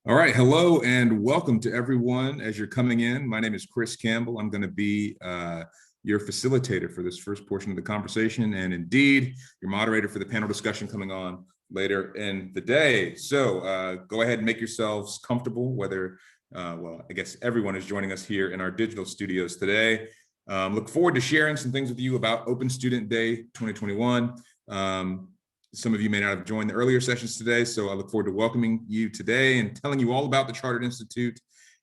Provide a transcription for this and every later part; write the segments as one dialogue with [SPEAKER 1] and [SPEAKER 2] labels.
[SPEAKER 1] All right, hello and welcome to everyone as you're coming in. My name is Chris Campbell. I'm going to be your facilitator for this first portion of the conversation, and indeed your moderator for the panel discussion coming on later in the day. So go ahead and make yourselves comfortable, whether, well, I guess everyone is joining us here in our digital studios today. Look forward to sharing some things with you about Open Student Day 2021. Some of you may not have joined the earlier sessions today, so I look forward to welcoming you today and telling you all about the Chartered Institute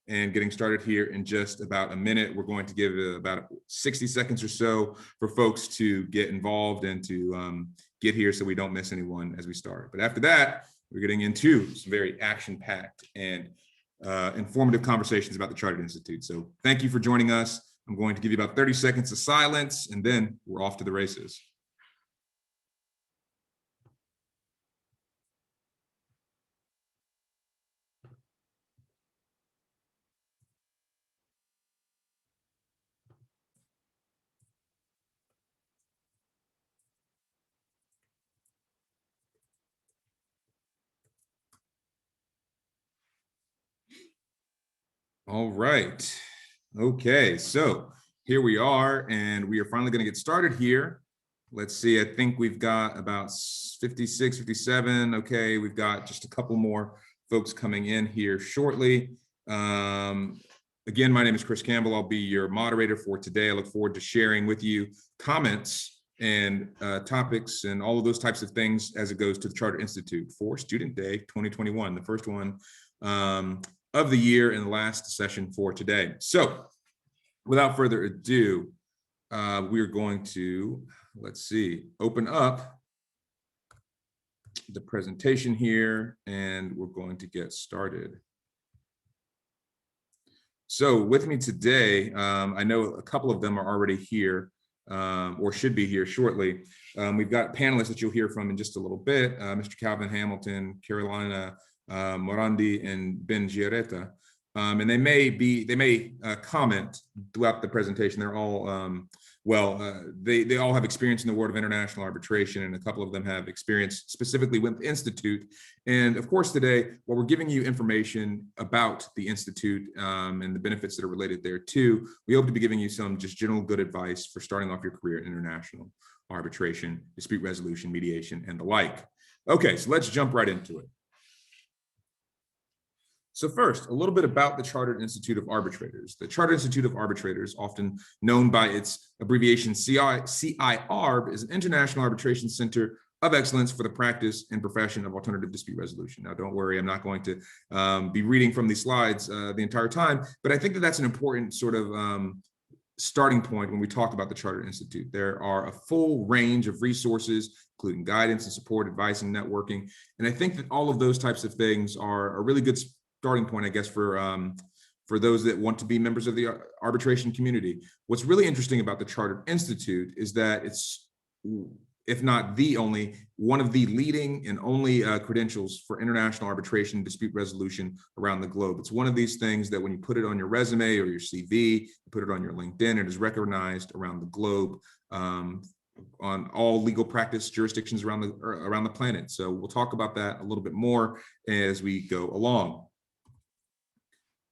[SPEAKER 1] and getting started here in just about a minute. We're going to give about 60 seconds or so for folks to get involved and to get here so we don't miss anyone as we start. But after that, we're getting into some very action-packed and informative conversations about the Chartered Institute. So thank you for joining us. I'm going to give you about 30 seconds of silence, and then we're off to the races. All right. Okay, so here we are, and we are finally going to get started here. Let's see, I think we've got about 56, 57. Okay, we've got just a couple more folks coming in here shortly. Again, my name is Chris Campbell. I'll be your moderator for today. I look forward to sharing with you comments and topics and all of those types of things as it goes to the Chartered Institute for Student Day 2021, the first one of the year and the last session for today. So without further ado, we're going to, let's see, open up the presentation here and we're going to get started. So with me today, I know a couple of them are already here or should be here shortly. We've got panelists that you'll hear from in just a little bit, Mr. Calvin Hamilton, Carolina Morandi, and Ben Giaretta. And they may comment throughout the presentation. They're all, they all have experience in the world of international arbitration, and a couple of them have experience specifically with the Institute. And of course, today, while we're giving you information about the Institute and the benefits that are related there too, we hope to be giving you some just general good advice for starting off your career in international arbitration, dispute resolution, mediation, and the like. Okay, so let's jump right into it. So first, a little bit about the Chartered Institute of Arbitrators. The Chartered Institute of Arbitrators, often known by its abbreviation CIArb, is an international arbitration center of excellence for the practice and profession of alternative dispute resolution. Now, don't worry, I'm not going to be reading from these slides the entire time, but I think that that's an important sort of starting point when we talk about the Chartered Institute. There are a full range of resources, including guidance and support, advice and networking. And I think that all of those types of things are a really good starting point, I guess, for those that want to be members of the arbitration community. What's really interesting about the Chartered Institute is that it's, if not the only, one of the leading and only credentials for international arbitration and dispute resolution around the globe. It's one of these things that when you put it on your resume or your CV, you put it on your LinkedIn, it is recognized around the globe on all legal practice jurisdictions around the planet. So we'll talk about that a little bit more as we go along.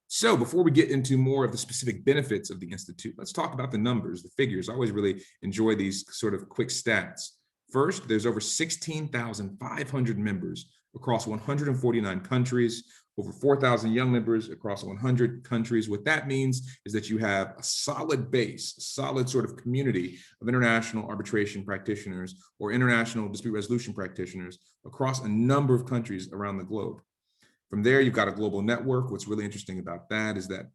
[SPEAKER 1] So before we get into more of the specific benefits of the Institute, let's talk about the numbers, the figures. I always really enjoy these sort of quick stats. First, there's over 16,500 members across 149 countries, over 4,000 young members across 100 countries. What that means is that you have a solid base, a solid sort of community of international arbitration practitioners or international dispute resolution practitioners across a number of countries around the globe. From there, you've got a global network. What's really interesting about that is that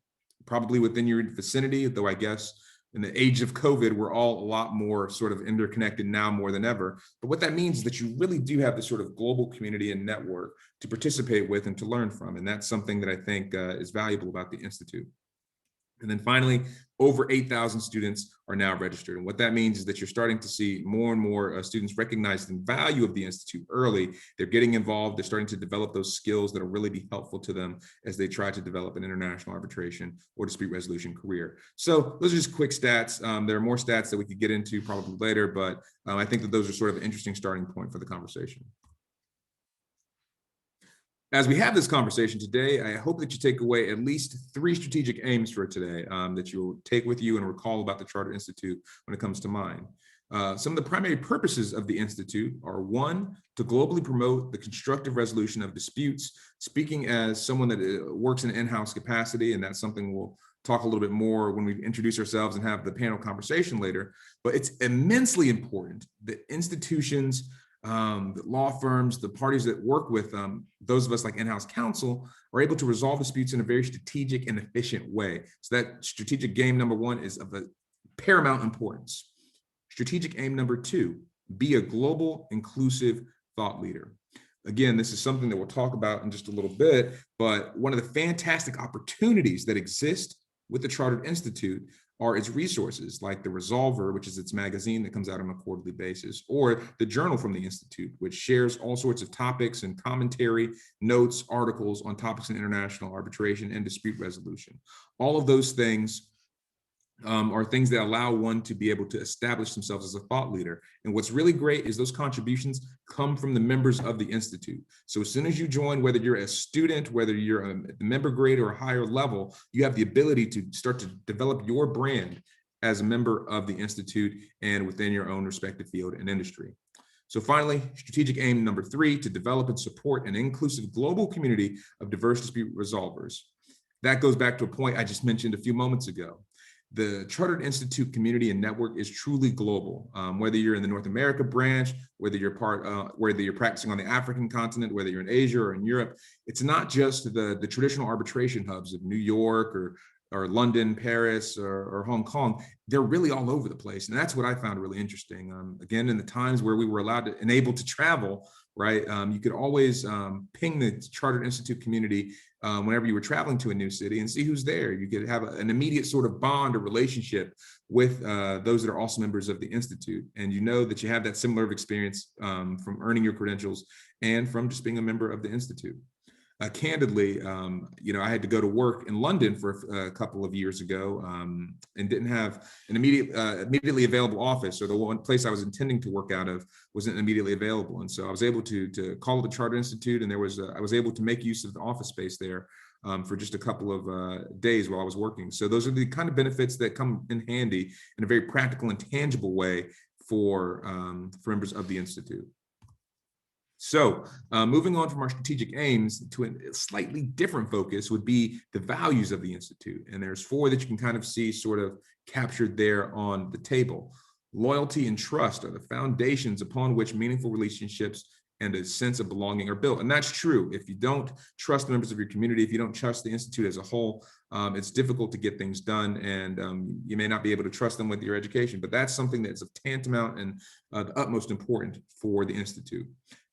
[SPEAKER 1] probably within your vicinity, though I guess in the age of COVID, we're all a lot more sort of interconnected now more than ever. But what that means is that you really do have this sort of global community and network to participate with and to learn from. And that's something that I think is valuable about the Institute. And then finally, over 8,000 students are now registered. And what that means is that you're starting to see more and more students recognize the value of the Institute early. They're getting involved. They're starting to develop those skills that will really be helpful to them as they try to develop an international arbitration or dispute resolution career. So those are just quick stats. There are more stats that we could get into probably later, but I think that those are sort of an interesting starting point for the conversation. As we have this conversation today, I hope that you take away at least 3 strategic aims for today that you'll take with you and recall about the Chartered Institute when it comes to mind. Some of the primary purposes of the Institute are: 1, to globally promote the constructive resolution of disputes. Speaking as someone that works in an in-house capacity, and that's something we'll talk a little bit more when we introduce ourselves and have the panel conversation later, but it's immensely important that institutions, the law firms, the parties that work with those of us like in-house counsel are able to resolve disputes in a very strategic and efficient way. So that strategic game number 1 is of a paramount importance. Strategic aim number 2, be a global inclusive thought leader. Again, this is something that we'll talk about in just a little bit, but one of the fantastic opportunities that exist with the Chartered Institute are its resources, like the Resolver, which is its magazine that comes out on a quarterly basis, or the Journal from the Institute, which shares all sorts of topics and commentary, notes, articles on topics in international arbitration and dispute resolution. All of those things are things that allow one to be able to establish themselves as a thought leader. And what's really great is those contributions come from the members of the Institute. So as soon as you join, whether you're a student, whether you're at the member grade or a higher level, you have the ability to start to develop your brand as a member of the Institute and within your own respective field and industry. So finally, strategic aim number 3, to develop and support an inclusive global community of diverse dispute resolvers. That goes back to a point I just mentioned a few moments ago. The Chartered Institute community and network is truly global. Whether you're in the North America branch, whether you're practicing on the African continent, whether you're in Asia or in Europe, it's not just the traditional arbitration hubs of New York or London, Paris, or Hong Kong. They're really all over the place, and that's what I found really interesting. Again, in the times where we were allowed to and able to travel, right? You could always ping the Chartered Institute community whenever you were traveling to a new city and see who's there. You could have an immediate sort of bond or relationship with those that are also members of the Institute. And you know that you have that similar experience from earning your credentials and from just being a member of the Institute. Candidly, I had to go to work in London for a couple of years ago and didn't have an immediately available office, or the one place I was intending to work out of wasn't immediately available. And so I was able to call the Chartered Institute, and I was able to make use of the office space there for just a couple of days while I was working. So those are the kind of benefits that come in handy in a very practical and tangible way for members of the Institute. So moving on from our strategic aims to a slightly different focus would be the values of the Institute. And there's 4 that you can kind of see sort of captured there on the table. Loyalty and trust are the foundations upon which meaningful relationships and a sense of belonging are built. And that's true. If you don't trust the members of your community, if you don't trust the Institute as a whole, it's difficult to get things done, and you may not be able to trust them with your education. But that's something that's of tantamount and the utmost important for the Institute.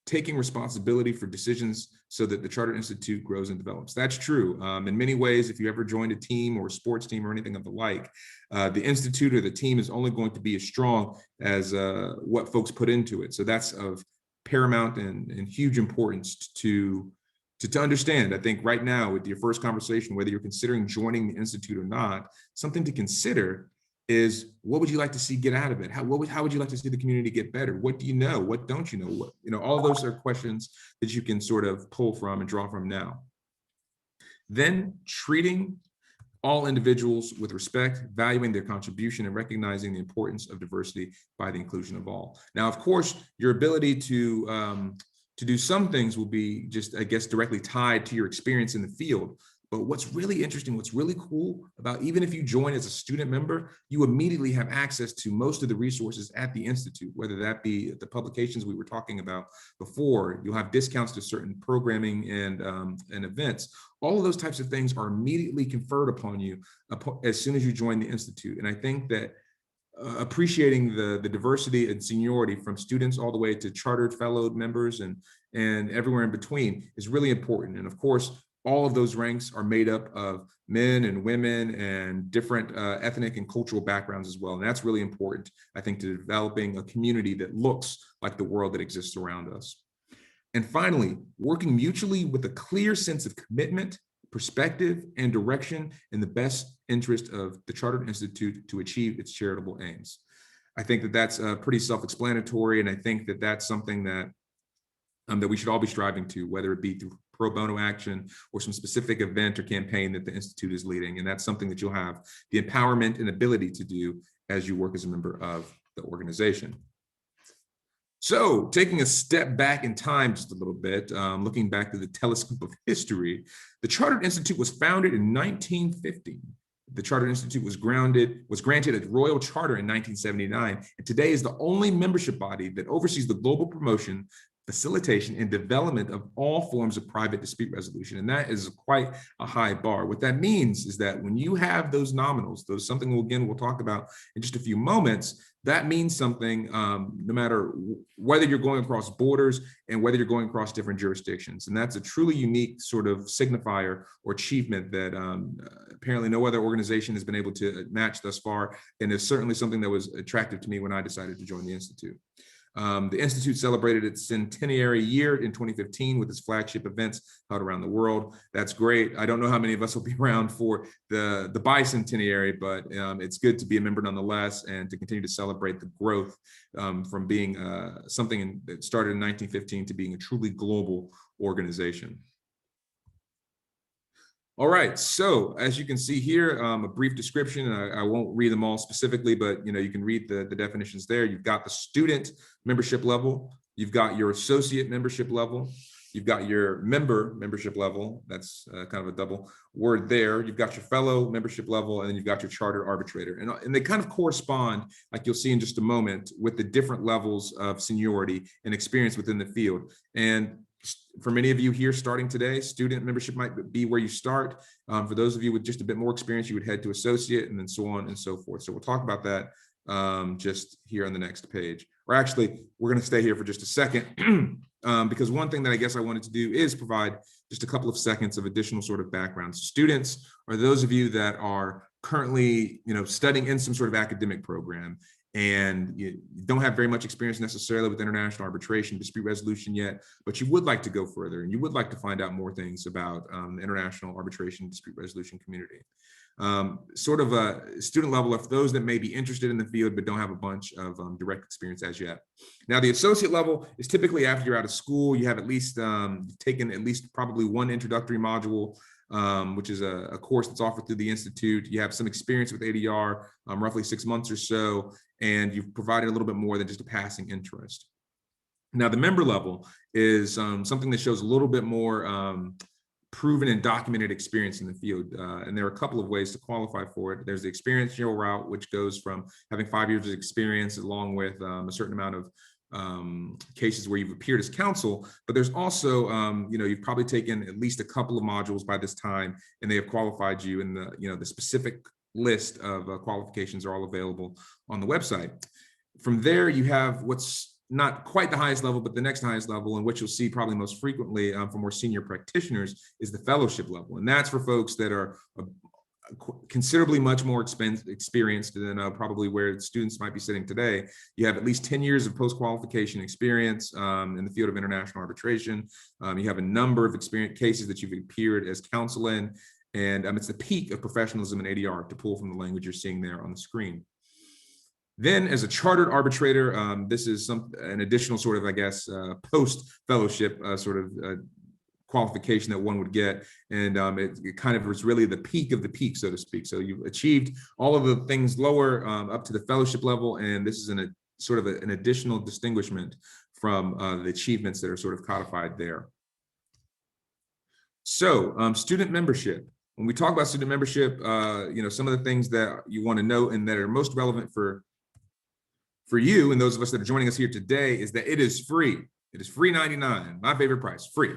[SPEAKER 1] Taking responsibility for decisions so that the Chartered Institute grows and develops. That's true. In many ways, if you ever joined a team or a sports team or anything of the like, the Institute or the team is only going to be as strong as what folks put into it. So that's of paramount and huge importance to understand. I think right now with your first conversation, whether you're considering joining the Institute or not, something to consider is, what would you like to see get out of it? How would you like to see the community get better? What do you know? What don't you know? All of those are questions that you can sort of pull from and draw from now. Then treating all individuals with respect, valuing their contribution, and recognizing the importance of diversity by the inclusion of all. Now, of course, your ability to do some things will be just, I guess, directly tied to your experience in the field. But what's really interesting, what's really cool about, even if you join as a student member, you immediately have access to most of the resources at the Institute, whether that be the publications we were talking about before. You'll have discounts to certain programming and events. All of those types of things are immediately conferred upon you as soon as you join the Institute. And I think that appreciating the diversity and seniority from students all the way to chartered fellow members and everywhere in between is really important. And of course, all of those ranks are made up of men and women and different ethnic and cultural backgrounds as well. And that's really important, I think, to developing a community that looks like the world that exists around us. And finally, working mutually with a clear sense of commitment, perspective, and direction in the best interest of the Chartered Institute to achieve its charitable aims. I think that that's pretty self-explanatory, and I think that that's something that that we should all be striving to, whether it be through pro bono action or some specific event or campaign that the Institute is leading. And that's something that you'll have the empowerment and ability to do as you work as a member of the organization. So taking a step back in time just a little bit, looking back to the telescope of history, the Chartered Institute was founded in 1950. The Chartered Institute was granted a royal charter in 1979, and today is the only membership body that oversees the global promotion, facilitation, and development of all forms of private dispute resolution. And that is quite a high bar. What that means is that when you have those nominals, something we'll talk about in just a few moments, that means something no matter whether you're going across borders and whether you're going across different jurisdictions. And that's a truly unique sort of signifier or achievement that apparently no other organization has been able to match thus far. And it's certainly something that was attractive to me when I decided to join the Institute. The Institute celebrated its centenary year in 2015 with its flagship events held around the world. That's great. I don't know how many of us will be around for the bicentenary, but it's good to be a member nonetheless and to continue to celebrate the growth from being something that started in 1915 to being a truly global organization. All right, so as you can see here, a brief description. I won't read them all specifically, but you can read the definitions there. You've got the student membership level, you've got your associate membership level, you've got your member membership level. That's kind of a double word there. You've got your fellow membership level, and then you've got your chartered arbitrator. And they kind of correspond, like you'll see in just a moment, with the different levels of seniority and experience within the field. And for many of you here starting today, student membership might be where you start. For those of you with just a bit more experience, you would head to associate, and then so on and so forth. So we'll talk about that just here on the next page. Or actually, we're going to stay here for just a second because one thing that I guess I wanted to do is provide just a couple of seconds of additional sort of background. Students are those of you that are currently studying in some sort of academic program, and you don't have very much experience necessarily with international arbitration, dispute resolution yet, but you would like to go further and you would like to find out more things about the international arbitration dispute resolution community. Sort of a student level of those that may be interested in the field but don't have a bunch of direct experience as yet. Now, the associate level is typically after you're out of school, you have at least taken at least probably one introductory module, which is a course that's offered through the Institute. You have some experience with ADR, roughly 6 months or so, and you've provided a little bit more than just a passing interest. Now, the member level is something that shows a little bit more proven and documented experience in the field. And there are a couple of ways to qualify for it. There's the experiential route, which goes from having 5 years of experience along with a certain amount of cases where you've appeared as counsel, but there's also, you've probably taken at least a couple of modules by this time, and they have qualified you, and the specific list of qualifications are all available on the website. From there, you have what's not quite the highest level, but the next highest level, and what you'll see probably most frequently for more senior practitioners is the fellowship level. And that's for folks that are considerably much more experienced than probably where students might be sitting today. You have at least 10 years of post-qualification experience in the field of international arbitration. You have a number of experience cases that you've appeared as counsel in, and it's the peak of professionalism in ADR, to pull from the language you're seeing there on the screen. Then, as a chartered arbitrator, this is an additional sort of, I guess, post-fellowship qualification that one would get, and it kind of was really the peak of the peak, so to speak. So you've achieved all of the things lower up to the fellowship level, and this is an additional distinguishment from the achievements that are sort of codified there. So student membership. When we talk about student membership, some of the things that you want to know and that are most relevant for you and those of us that are joining us here today is that it is free. It is free 99, my favorite price, free,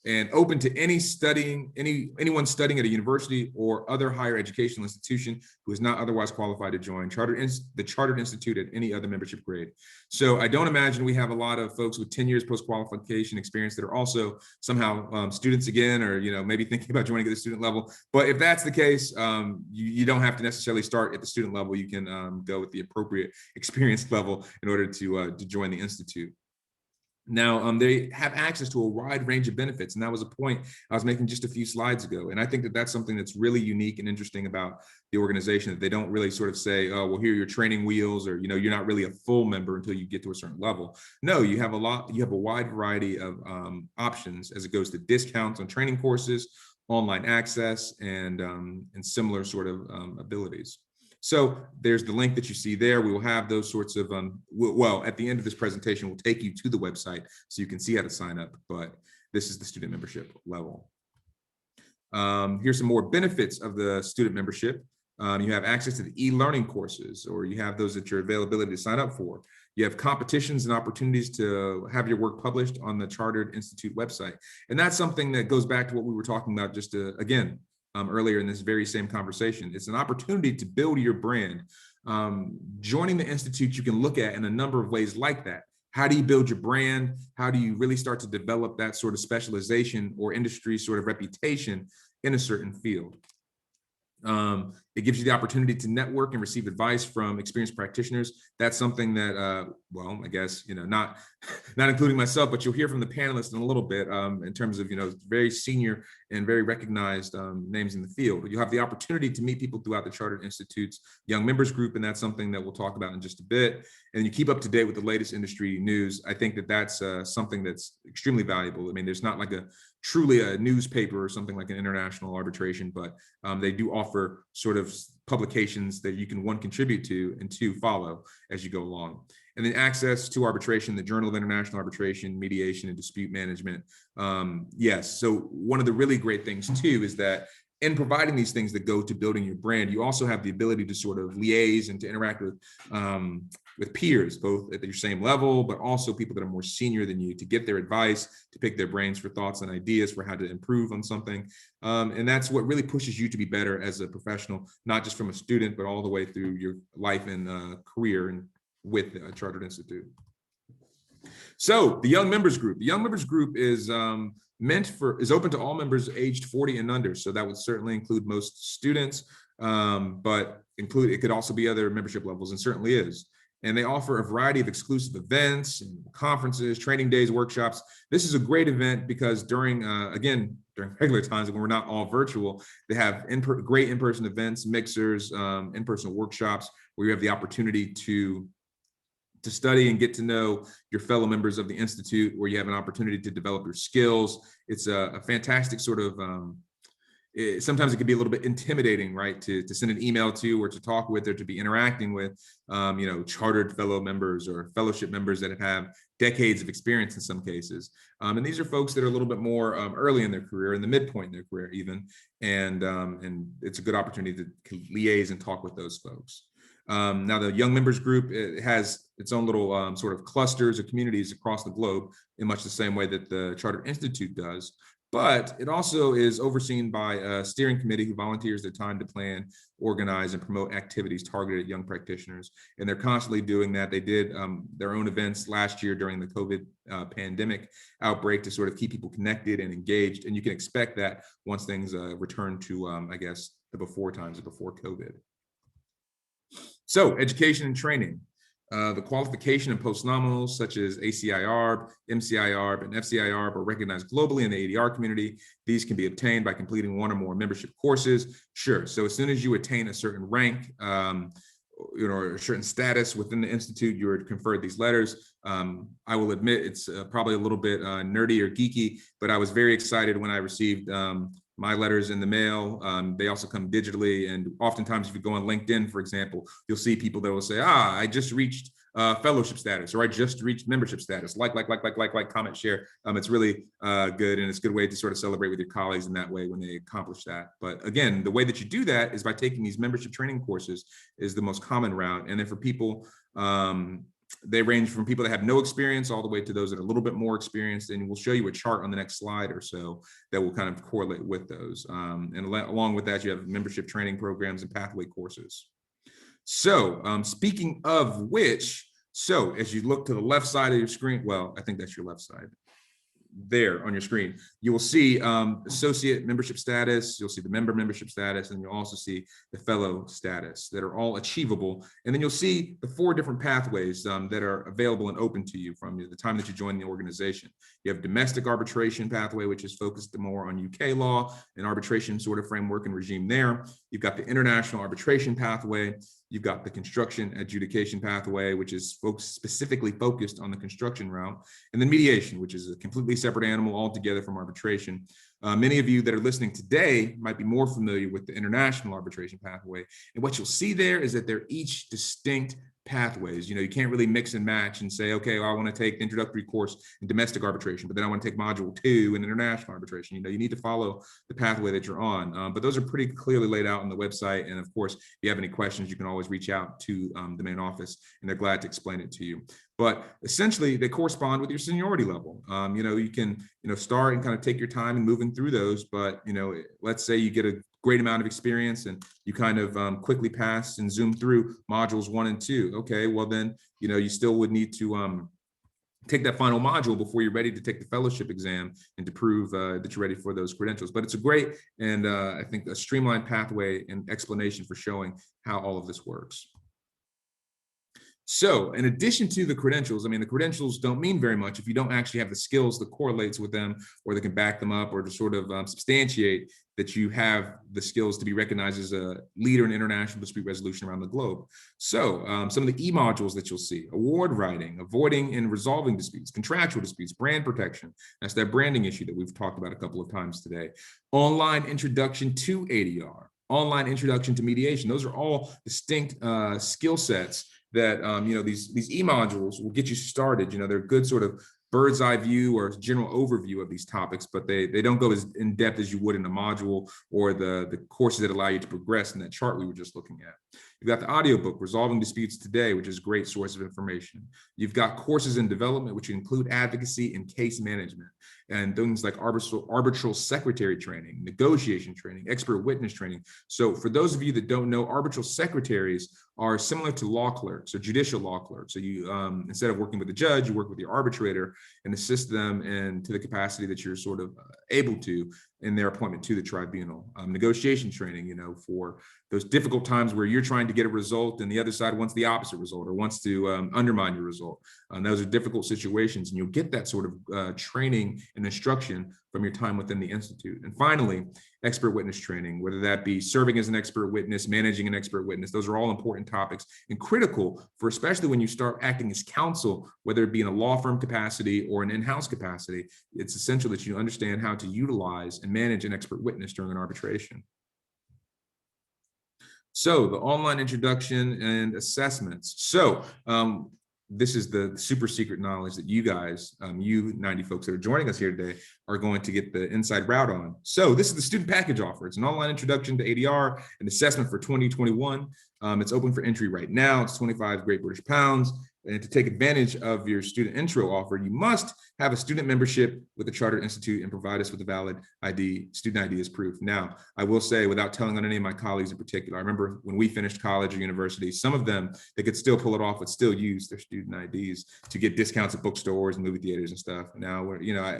[SPEAKER 1] and open to anyone studying at a university or other higher educational institution who is not otherwise qualified to join the Chartered Institute at any other membership grade. So I don't imagine we have a lot of folks with 10 years post-qualification experience that are also somehow students again, or maybe thinking about joining at the student level. But if that's the case, you don't have to necessarily start at the student level. You can go with the appropriate experience level in order to join the Institute. Now, they have access to a wide range of benefits, and that was a point I was making just a few slides ago. And I think that that's something that's really unique and interesting about the organization, that they don't really sort of say, oh, well, here are your training wheels, or, you're not really a full member until you get to a certain level. No, you have a wide variety of options as it goes to discounts on training courses, online access, and similar sort of abilities. So there's the link that you see there. We will have those sorts of, well, at the end of this presentation, we'll take you to the website so you can see how to sign up, but this is the student membership level. Here's some more benefits of the student membership. You have access to the e-learning courses, or you have those at your availability to sign up for. You have competitions and opportunities to have your work published on the Chartered Institute website. And that's something that goes back to what we were talking about just again, earlier in this very same conversation. It's an opportunity to build your brand. Joining the Institute, you can look at in a number of ways like that. How do you build your brand? How do you really start to develop that sort of specialization or industry sort of reputation in a certain field? It gives you the opportunity to network and receive advice from experienced practitioners. That's something that, well, I guess, not including myself, but you'll hear from the panelists in a little bit in terms of, very senior and very recognized names in the field. You'll have the opportunity to meet people throughout the Chartered Institute's Young Members Group, and that's something that we'll talk about in just a bit. And you keep up to date with the latest industry news. I think that that's something that's extremely valuable. I mean, there's not like truly a newspaper or something like an international arbitration, but they do offer sort of publications that you can, one, contribute to, and two, follow as you go along. And then access to arbitration, the Journal of International Arbitration, Mediation, and Dispute Management. Yes, so one of the really great things too is that in providing these things that go to building your brand, you also have the ability to sort of liaise and to interact with peers, both at your same level, but also people that are more senior than you, to get their advice, to pick their brains for thoughts and ideas for how to improve on something. And that's what really pushes you to be better as a professional, not just from a student, but all the way through your life and career and with the Chartered Institute. So the Young Members Group. The Young Members Group is is open to all members aged 40 and under. So that would certainly include most students, but it could also be other membership levels, and certainly is. And they offer a variety of exclusive events, and conferences, training days, workshops. This is a great event because during regular times when we're not all virtual, they have great in-person events, mixers, in-person workshops where you have the opportunity to study and get to know your fellow members of the Institute, where you have an opportunity to develop your skills. It's a fantastic sort of, sometimes it can be a little bit intimidating, right? To send an email to, or to talk with, or to be interacting with, chartered fellow members or fellowship members that have decades of experience in some cases. And these are folks that are a little bit more early in their career, in the midpoint in their career even. And it's a good opportunity to liaise and talk with those folks. Now, the Young Members Group, it has its own little sort of clusters or communities across the globe in much the same way that the Chartered Institute does. But it also is overseen by a steering committee who volunteers their time to plan, organize, and promote activities targeted at young practitioners. And they're constantly doing that. They did their own events last year during the COVID pandemic outbreak to sort of keep people connected and engaged. And you can expect that once things return to, I guess, the before times, before COVID. So education and training. The qualification and postnominals such as CIArb, MCIArb, and FCIArb are recognized globally in the ADR community. These can be obtained by completing one or more membership courses. Sure, so as soon as you attain a certain rank, or a certain status within the Institute, you are conferred these letters. I will admit it's probably a little bit nerdy or geeky, but I was very excited when I received my letters in the mail. They also come digitally, and oftentimes if you go on LinkedIn, for example, you'll see people that will say, I just reached fellowship status, or I just reached membership status, like, comment, share. It's really good, and it's a good way to sort of celebrate with your colleagues in that way when they accomplish that. But again, the way that you do that is by taking these membership training courses is the most common route. And then for people, they range from people that have no experience all the way to those that are a little bit more experienced. And we'll show you a chart on the next slide or so that will kind of correlate with those. And along with that, you have membership training programs and pathway courses. So speaking of which, so as you look to the left side of your screen, well, I think that's your left side. there on your screen, you will see associate membership status, you'll see the member membership status, and you'll also see the fellow status that are all achievable. And then you'll see the 4 different pathways that are available and open to you from the time that you join the organization. You have domestic arbitration pathway, which is focused more on UK law and arbitration sort of framework and regime there. You've got the international arbitration pathway. You've got the construction adjudication pathway, which is specifically focused on the construction route, and then mediation, which is a completely separate animal altogether from arbitration. Many of you that are listening today might be more familiar with the international arbitration pathway. And what you'll see there is that they're each distinct pathways. You can't really mix and match and say, okay, well, I want to take the introductory course in domestic arbitration, but then I want to take module 2 in international arbitration. You need to follow the pathway that you're on. But those are pretty clearly laid out on the website. And of course, if you have any questions, you can always reach out to the main office, and they're glad to explain it to you. But essentially, they correspond with your seniority level. You can, start and kind of take your time in moving through those. But, let's say you get a great amount of experience and you kind of quickly pass and zoom through modules 1 and 2. Okay, well then, you still would need to take that final module before you're ready to take the fellowship exam and to prove that you're ready for those credentials. But it's a great and I think a streamlined pathway and explanation for showing how all of this works. So in addition to the credentials, the credentials don't mean very much if you don't actually have the skills that correlates with them or that can back them up or to sort of substantiate that you have the skills to be recognized as a leader in international dispute resolution around the globe. So some of the e-modules that you'll see: award writing, avoiding and resolving disputes, contractual disputes, brand protection. That's that branding issue that we've talked about a couple of times today. Online introduction to ADR, online introduction to mediation. Those are all distinct skill sets that these e-modules will get you started. They're good sort of bird's eye view or general overview of these topics, but they don't go as in depth as you would in a module or the courses that allow you to progress in that chart we were just looking at. You've got the audiobook, Resolving Disputes Today, which is a great source of information. You've got courses in development, which include advocacy and case management, and things like arbitral secretary training, negotiation training, expert witness training. So for those of you that don't know, arbitral secretaries are similar to law clerks or judicial law clerks. So you, instead of working with the judge, you work with your arbitrator and assist them in to the capacity that you're sort of able to in their appointment to the tribunal. Negotiation training, for those difficult times where you're trying to get a result and the other side wants the opposite result or wants to undermine your result. Those are difficult situations, and you'll get that sort of training and instruction from your time within the Institute. And finally, expert witness training, whether that be serving as an expert witness, managing an expert witness. Those are all important topics and critical for especially when you start acting as counsel, whether it be in a law firm capacity or an in-house capacity. It's essential that you understand how to utilize and manage an expert witness during an arbitration. So the online introduction and assessments. So this is the super secret knowledge that you guys, you 90 folks that are joining us here today, are going to get the inside route on. So this is the student package offer. It's an online introduction to ADR and assessment for 2021. It's open for entry right now. It's 25 Great British pounds. And to take advantage of your student intro offer, you must have a student membership with the Chartered Institute and provide us with a valid ID, student ID as proof. Now, I will say, without telling on any of my colleagues in particular, I remember when we finished college or university, some of them, they could still pull it off, but still use their student IDs to get discounts at bookstores and movie theaters and stuff. Now,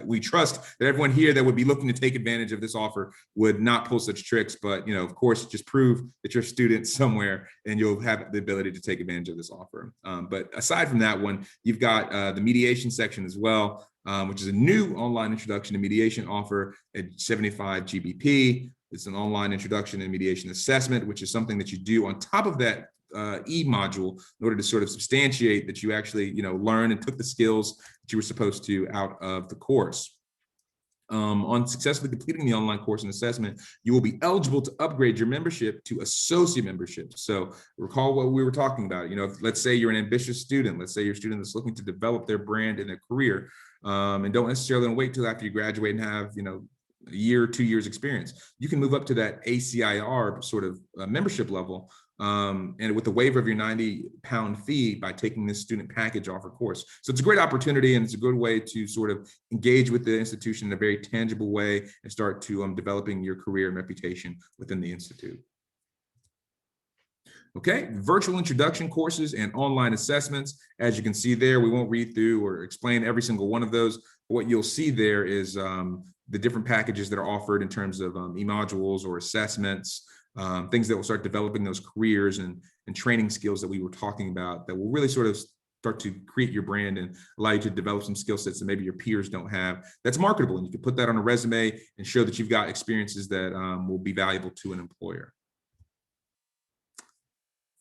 [SPEAKER 1] we trust that everyone here that would be looking to take advantage of this offer would not pull such tricks, but of course, just prove that you're a student somewhere and you'll have the ability to take advantage of this offer. But aside from that one, you've got the mediation section as well, which is a new online introduction to mediation offer at 75 GBP. It's an online introduction and mediation assessment, which is something that you do on top of that e-module in order to sort of substantiate that you actually, learn and took the skills that you were supposed to out of the course. On successfully completing the online course and assessment, you will be eligible to upgrade your membership to associate membership. So recall what we were talking about. If, let's say you're an ambitious student, let's say you're a student that's looking to develop their brand and their career, and don't necessarily wait till after you graduate and have, a year or 2 years experience. You can move up to that CIArb sort of membership level, and with the waiver of your £90 fee by taking this student package offer course. So it's a great opportunity, and it's a good way to sort of engage with the institution in a very tangible way and start to developing your career and reputation within the Institute. Okay, virtual introduction courses and online assessments. As you can see there, we won't read through or explain every single one of those, what you'll see there is the different packages that are offered in terms of e-modules or assessments, things that will start developing those careers and training skills that we were talking about that will really sort of start to create your brand and allow you to develop some skill sets that maybe your peers don't have. That's marketable, and you can put that on a resume and show that you've got experiences that will be valuable to an employer.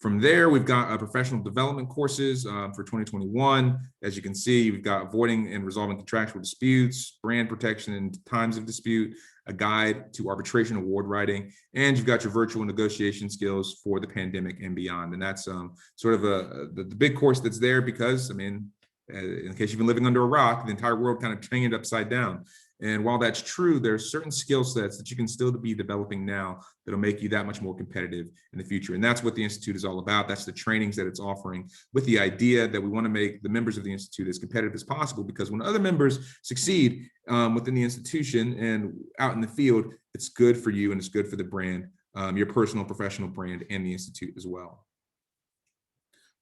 [SPEAKER 1] From there, we've got professional development courses for 2021. As you can see, we've got avoiding and resolving contractual disputes, brand protection in times of dispute, a guide to arbitration award writing, and you've got your virtual negotiation skills for the pandemic and beyond. And that's sort of the big course that's there because, I mean, in case you've been living under a rock, the entire world kind of turned upside down. And while that's true, there are certain skill sets that you can still be developing now that'll make you that much more competitive in the future. And that's what the Institute is all about. That's the trainings that it's offering, with the idea that we want to make the members of the Institute as competitive as possible, because when other members succeed within the institution and out in the field, it's good for you and it's good for the brand, your personal professional brand, and the Institute as well.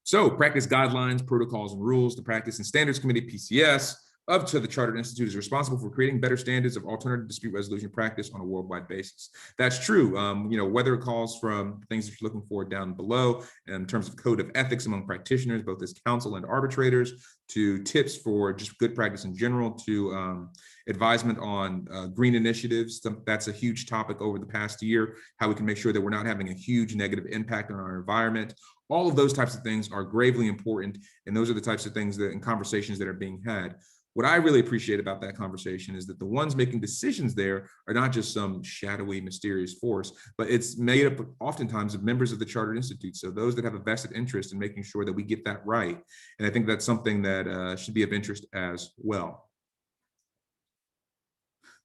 [SPEAKER 1] So practice guidelines, protocols, and rules. The Practice and Standards Committee, PCS, up to the Chartered Institute is responsible for creating better standards of alternative dispute resolution practice on a worldwide basis. That's true. You know, whether it calls from things that you're looking for down below in terms of code of ethics among practitioners, both as counsel and arbitrators, to tips for just good practice in general, to advisement on green initiatives. That's a huge topic over the past year, how we can make sure that we're not having a huge negative impact on our environment. All of those types of things are gravely important, and those are the types of things that in conversations that are being had. What I really appreciate about that conversation is that the ones making decisions there are not just some shadowy, mysterious force, but it's made up oftentimes of members of the Chartered Institute. So those that have a vested interest in making sure that we get that right. And I think that's something that should be of interest as well.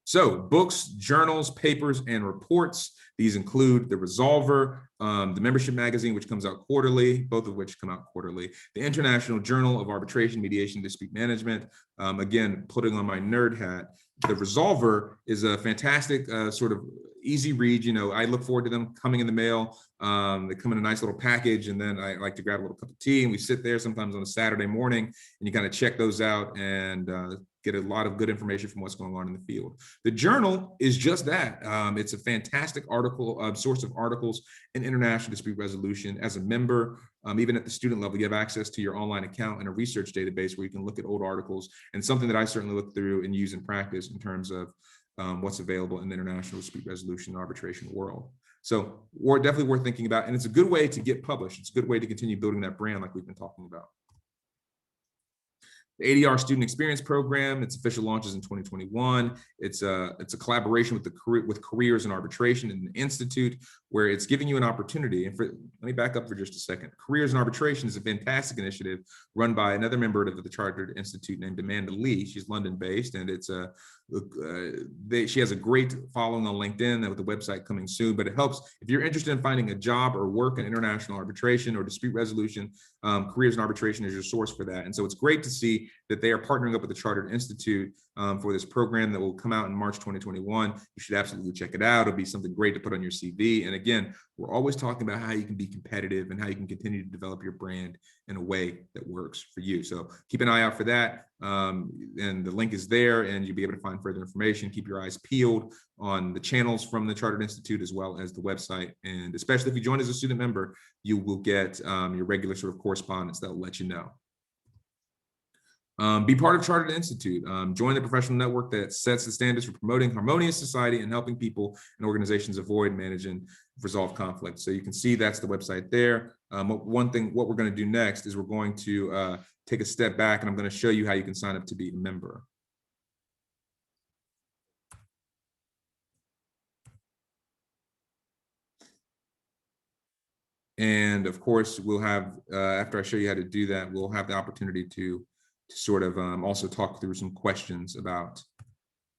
[SPEAKER 1] So books, journals, papers, and reports. These include the Resolver, the membership magazine, which comes out quarterly, both of which come out quarterly, the International Journal of Arbitration, Mediation, Dispute Management. Again, putting on my nerd hat, the Resolver is a fantastic sort of easy read. You know, I look forward to them coming in the mail. They come in a nice little package, and then I like to grab a little cup of tea, and we sit there sometimes on a Saturday morning, and you kind of check those out and get a lot of good information from what's going on in the field. The journal is just that. It's a fantastic article, source of articles in international dispute resolution. As a member, even at the student level, you have access to your online account and a research database where you can look at old articles, and something that I certainly look through and use in practice in terms of what's available in the international dispute resolution and arbitration world. So we're definitely worth thinking about, and it's a good way to get published. It's a good way to continue building that brand like we've been talking about. The ADR Student Experience Program, its official launches in 2021. It's a collaboration with Careers in Arbitration and the Institute, where it's giving you an opportunity. And let me back up for just a second. Careers in Arbitration is a fantastic initiative run by another member of the Chartered Institute named Amanda Lee. She's London-based, and it's she has a great following on LinkedIn with the website coming soon. But it helps if you're interested in finding a job or work in international arbitration or dispute resolution. Careers in Arbitration is your source for that. And so it's great to see that they are partnering up with the Chartered Institute for this program that will come out in March 2021. You should absolutely check it out. It'll be something great to put on your CV. And again, we're always talking about how you can be competitive and how you can continue to develop your brand in a way that works for you. So keep an eye out for that. And the link is there, and you'll be able to find further information. Keep your eyes peeled on the channels from the Chartered Institute as well as the website. And especially if you join as a student member, you will get your regular sort of correspondence that will let you know. Be part of Chartered Institute. Join the professional network that sets the standards for promoting harmonious society and helping people and organizations avoid, manage, and resolve conflict. So you can see that's the website there. What we're going to do next is we're going to take a step back, and I'm going to show you how you can sign up to be a member. And of course, we'll have, after I show you how to do that, we'll have the opportunity to sort of also talk through some questions about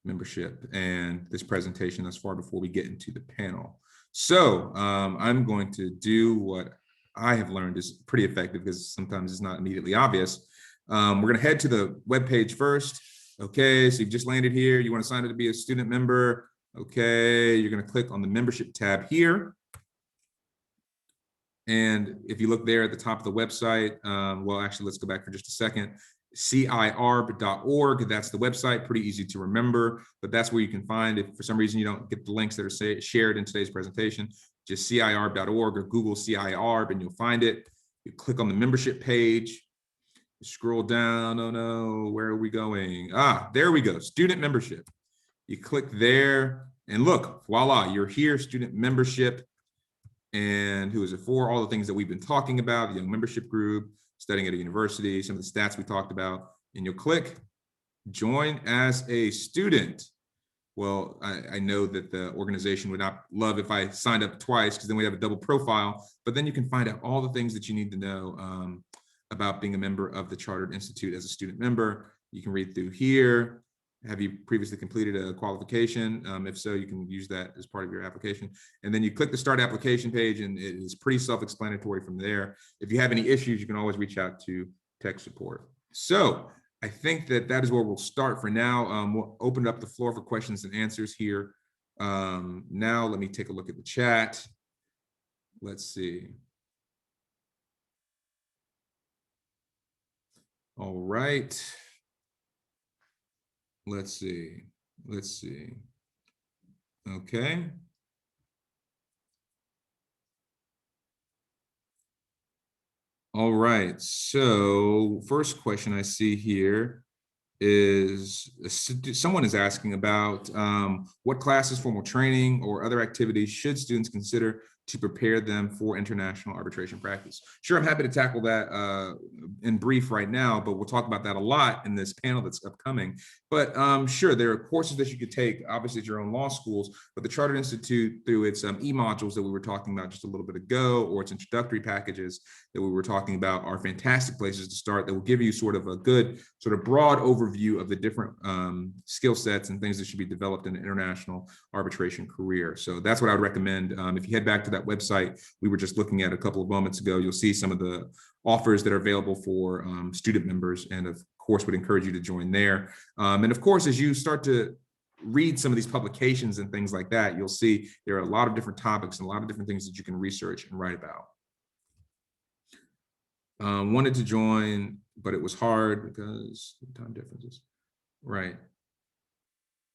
[SPEAKER 1] membership and this presentation thus far before we get into the panel. So I'm going to do what I have learned is pretty effective, because sometimes it's not immediately obvious. We're going to head to the webpage first. Okay, so you've just landed here. You want to sign up to be a student member. Okay, you're going to click on the membership tab here. And if you look there at the top of the website, well, actually, let's go back for just a second. CIArb.org. That's the website, pretty easy to remember, but that's where you can find, if for some reason you don't get the links that are shared in today's presentation, just CIArb.org or Google CIArb and you'll find it. You click on the membership page, scroll down, oh no, where are we going? There we go, student membership. You click there and look, voila, you're here, student membership. And who is it for? All the things that we've been talking about, the young membership group, studying at a university, some of the stats we talked about, and you'll click join as a student. Well, I know that the organization would not love if I signed up twice because then we have a double profile, but then you can find out all the things that you need to know about being a member of the Chartered Institute as a student member. You can read through here. Have you previously completed a qualification? If so, you can use that as part of your application. And then you click the start application page and it is pretty self-explanatory from there. If you have any issues, you can always reach out to tech support. So I think that is where we'll start for now. We'll open up the floor for questions and answers here. Now let me take a look at the chat. Let's see. All right. Let's see. Okay. All right. So first question I see here is someone is asking about what classes, formal training, or other activities should students consider to prepare them for international arbitration practice? Sure, I'm happy to tackle that in brief right now, but we'll talk about that a lot in this panel that's upcoming. But sure, there are courses that you could take, obviously at your own law schools, but the Chartered Institute, through its e-modules that we were talking about just a little bit ago, or its introductory packages that we were talking about, are fantastic places to start that will give you sort of a good, sort of broad overview of the different skill sets and things that should be developed in an international arbitration career. So that's what I would recommend. If you head back to that website we were just looking at a couple of moments ago, you'll see some of the offers that are available for student members, and of course would encourage you to join there. And of course, as you start to read some of these publications and things like that, you'll see there are a lot of different topics and a lot of different things that you can research and write about. Wanted to join, but it was hard because of time differences. Right.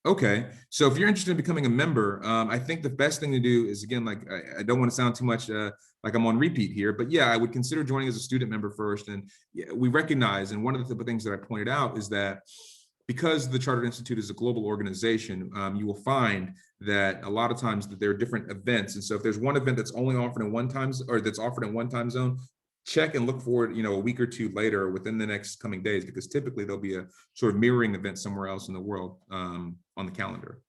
[SPEAKER 1] Okay, so if you're interested in becoming a member, I think the best thing to do is, again, like, I don't want to sound too much like I'm on repeat here, but yeah, I would consider joining as a student member first. And yeah, we recognize, and one of the things that I pointed out is that because the Chartered Institute is a global organization, you will find that a lot of times that there are different events. And so if there's one event that's only offered in one time, or that's offered in one time zone, check and look for it, a week or two later or within the next coming days, because typically there'll be a sort of mirroring event somewhere else in the world on the calendar.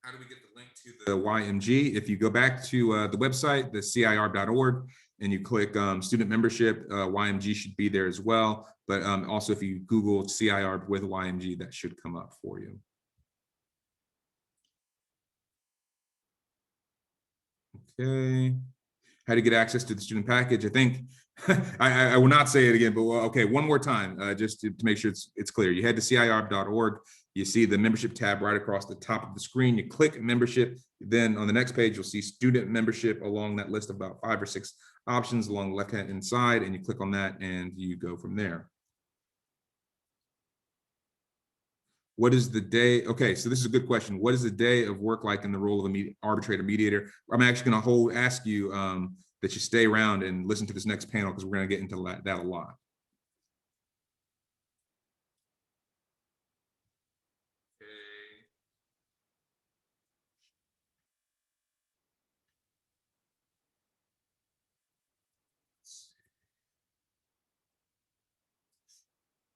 [SPEAKER 1] How do we get the link to the YMG? If you go back to the website, the CIArb.org, and you click student membership, YMG should be there as well. But also, if you Google CIArb with YMG, that should come up for you. Okay. How to get access to the student package? I think I will not say it again, but okay, one more time, just to make sure it's clear. You head to CIArb.org. You see the membership tab right across the top of the screen. You click membership. Then on the next page, you'll see student membership along that list of about 5 or 6 options along the left-hand side, and you click on that and you go from there. What is the day? Okay, so this is a good question. What is the day of work like in the role of an arbitrator mediator? I'm actually going to ask you that you stay around and listen to this next panel, because we're going to get into that a lot.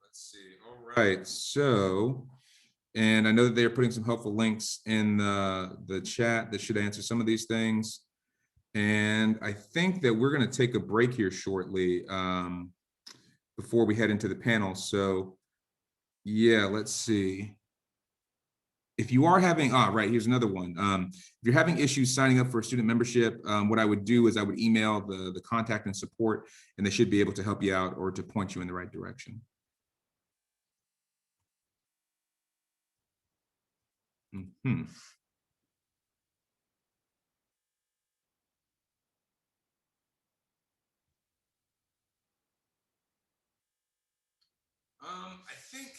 [SPEAKER 1] Let's see. All right. So, and I know that they're putting some helpful links in the chat that should answer some of these things. And I think that we're going to take a break here shortly before we head into the panel. So, yeah, let's see. If you are having, right, here's another one. If you're having issues signing up for a student membership, what I would do is I would email the contact and support, and they should be able to help you out or to point you in the right direction. Mhm. I think,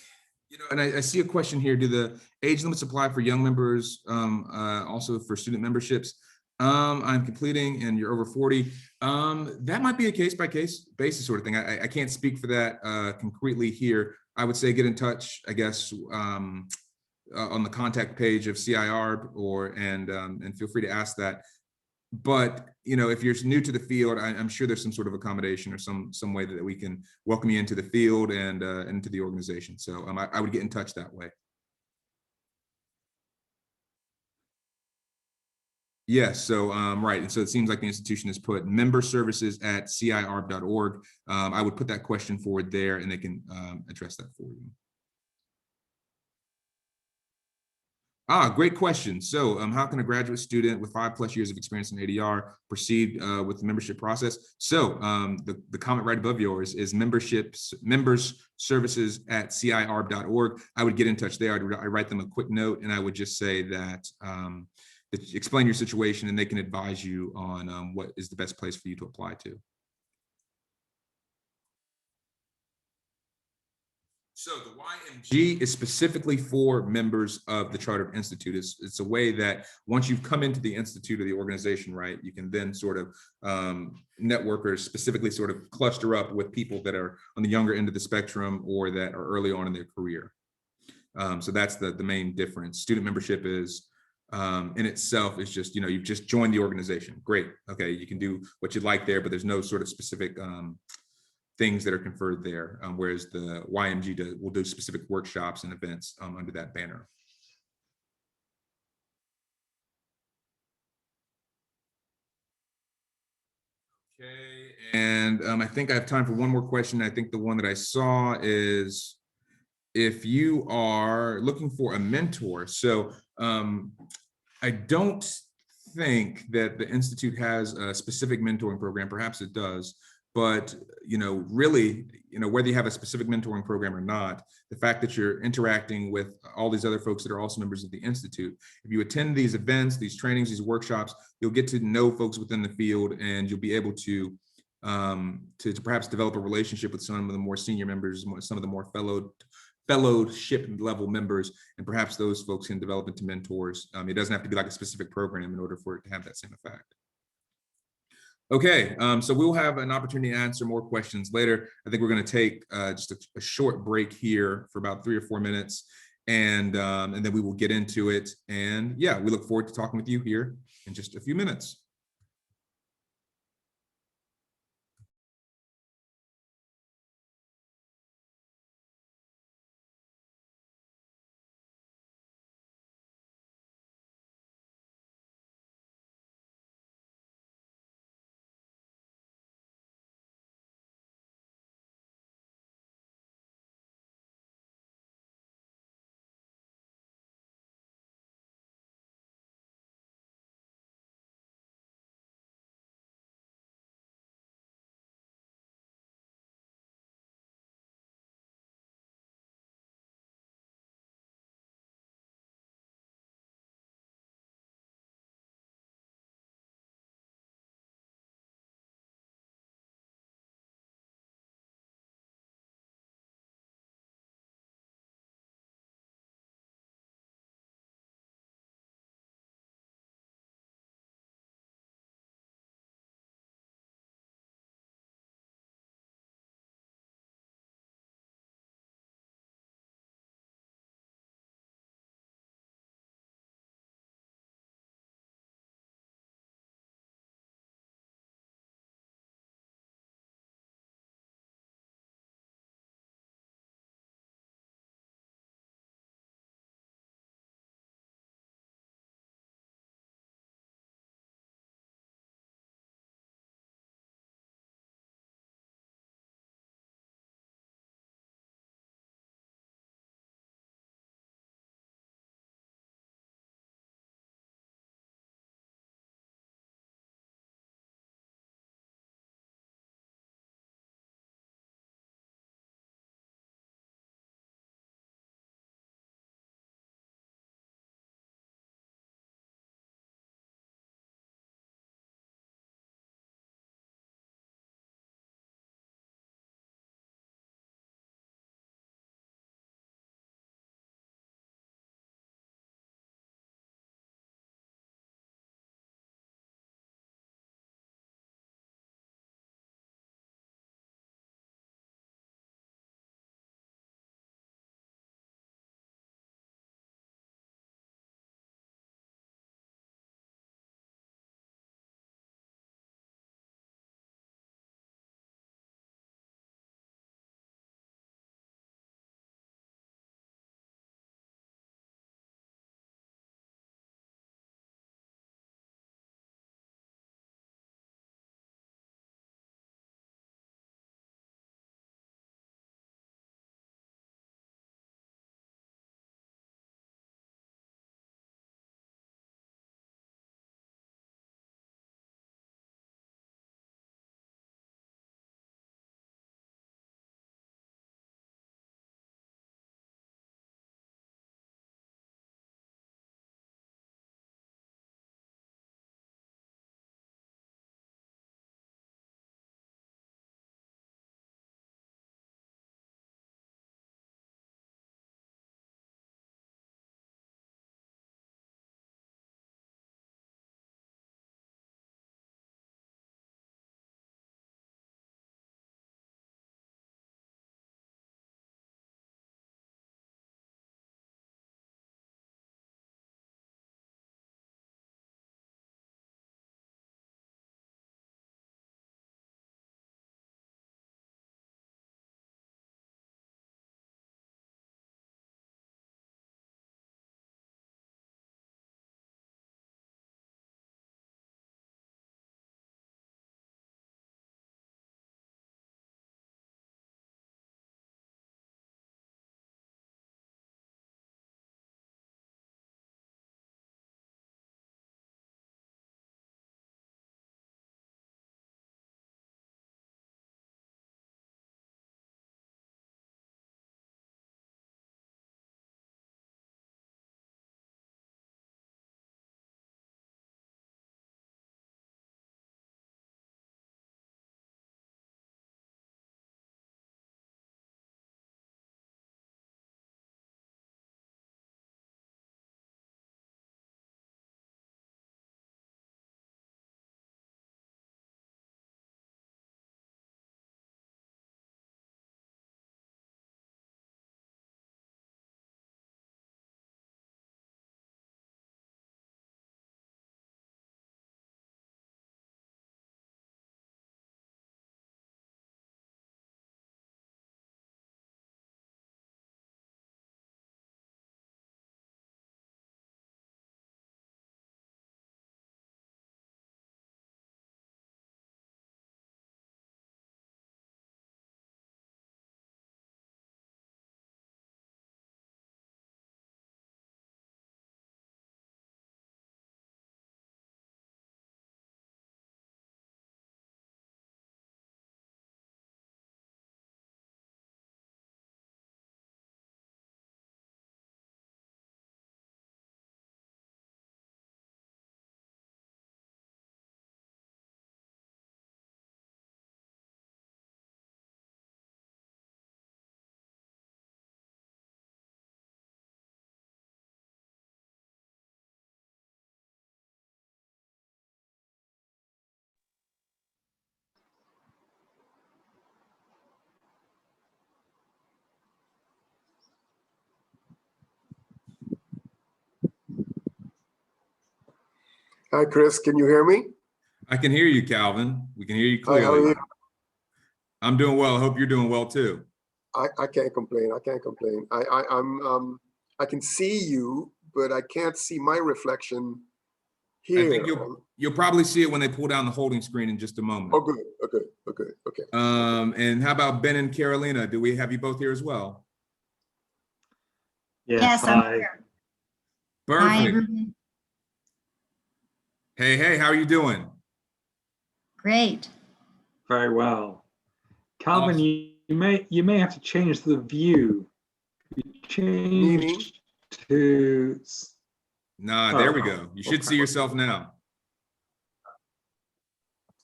[SPEAKER 1] and I see a question here. Do the age limits apply for young members, also for student memberships? I'm completing and you're over 40. That might be a case by case basis sort of thing. I can't speak for that concretely here. I would say get in touch, I guess, on the contact page of CIArb and feel free to ask that. But if you're new to the field, I'm sure there's some sort of accommodation or some way that we can welcome you into the field and into the organization. So I would get in touch that way. Yes, so right, and so it seems like the institution has put member services at CIArb.org. I would put that question forward there, and they can address that for you. Great question. So how can a graduate student with 5+ years of experience in ADR proceed with the membership process? So the comment right above yours is members services at CIArb.org. I would get in touch there. I write them a quick note, and I would just say that explain your situation, and they can advise you on what is the best place for you to apply to. So the YMG is specifically for members of the Chartered Institute. It's a way that once you've come into the institute or the organization, right, you can then sort of network or specifically sort of cluster up with people that are on the younger end of the spectrum or that are early on in their career. So that's the main difference. Student membership is in itself is just, you've just joined the organization. Great. Okay, you can do what you'd like there, but there's no sort of specific things that are conferred there, whereas the YMG will do specific workshops and events under that banner. Okay, and I think I have time for one more question. I think the one that I saw is if you are looking for a mentor. So I don't think that the Institute has a specific mentoring program. Perhaps it does. But, really, whether you have a specific mentoring program or not, the fact that you're interacting with all these other folks that are also members of the Institute, if you attend these events, these trainings, these workshops, you'll get to know folks within the field, and you'll be able to perhaps develop a relationship with some of the more senior members, some of the more fellowship level members, and perhaps those folks can develop into mentors. It doesn't have to be like a specific program in order for it to have that same effect. Okay, so we'll have an opportunity to answer more questions later. I think we're going to take just a short break here for about 3 or 4 minutes, and then we will get into it. And yeah, we look forward to talking with you here in just a few minutes.
[SPEAKER 2] Hi, Chris. Can you hear me?
[SPEAKER 1] I can hear you, Calvin. We can hear you
[SPEAKER 2] Hi, how are
[SPEAKER 1] clearly.
[SPEAKER 2] you?
[SPEAKER 1] I'm doing well. I hope you're doing well too.
[SPEAKER 2] I can't complain. I can't complain. I can see you, but I can't see my reflection here.
[SPEAKER 1] I think you'll probably see it when they pull down the holding screen in just a moment.
[SPEAKER 2] Oh, good. Okay.
[SPEAKER 1] And how about Ben and Carolina? Do we have you both here as well?
[SPEAKER 3] Yes, I'm here.
[SPEAKER 1] Perfect.
[SPEAKER 3] Hi, everyone.
[SPEAKER 1] Hey, how are you doing?
[SPEAKER 3] Great.
[SPEAKER 4] Very well. Calvin,
[SPEAKER 1] Awesome.
[SPEAKER 4] you may have to change the view. You change to.
[SPEAKER 1] Nah, there we go. You should see yourself now.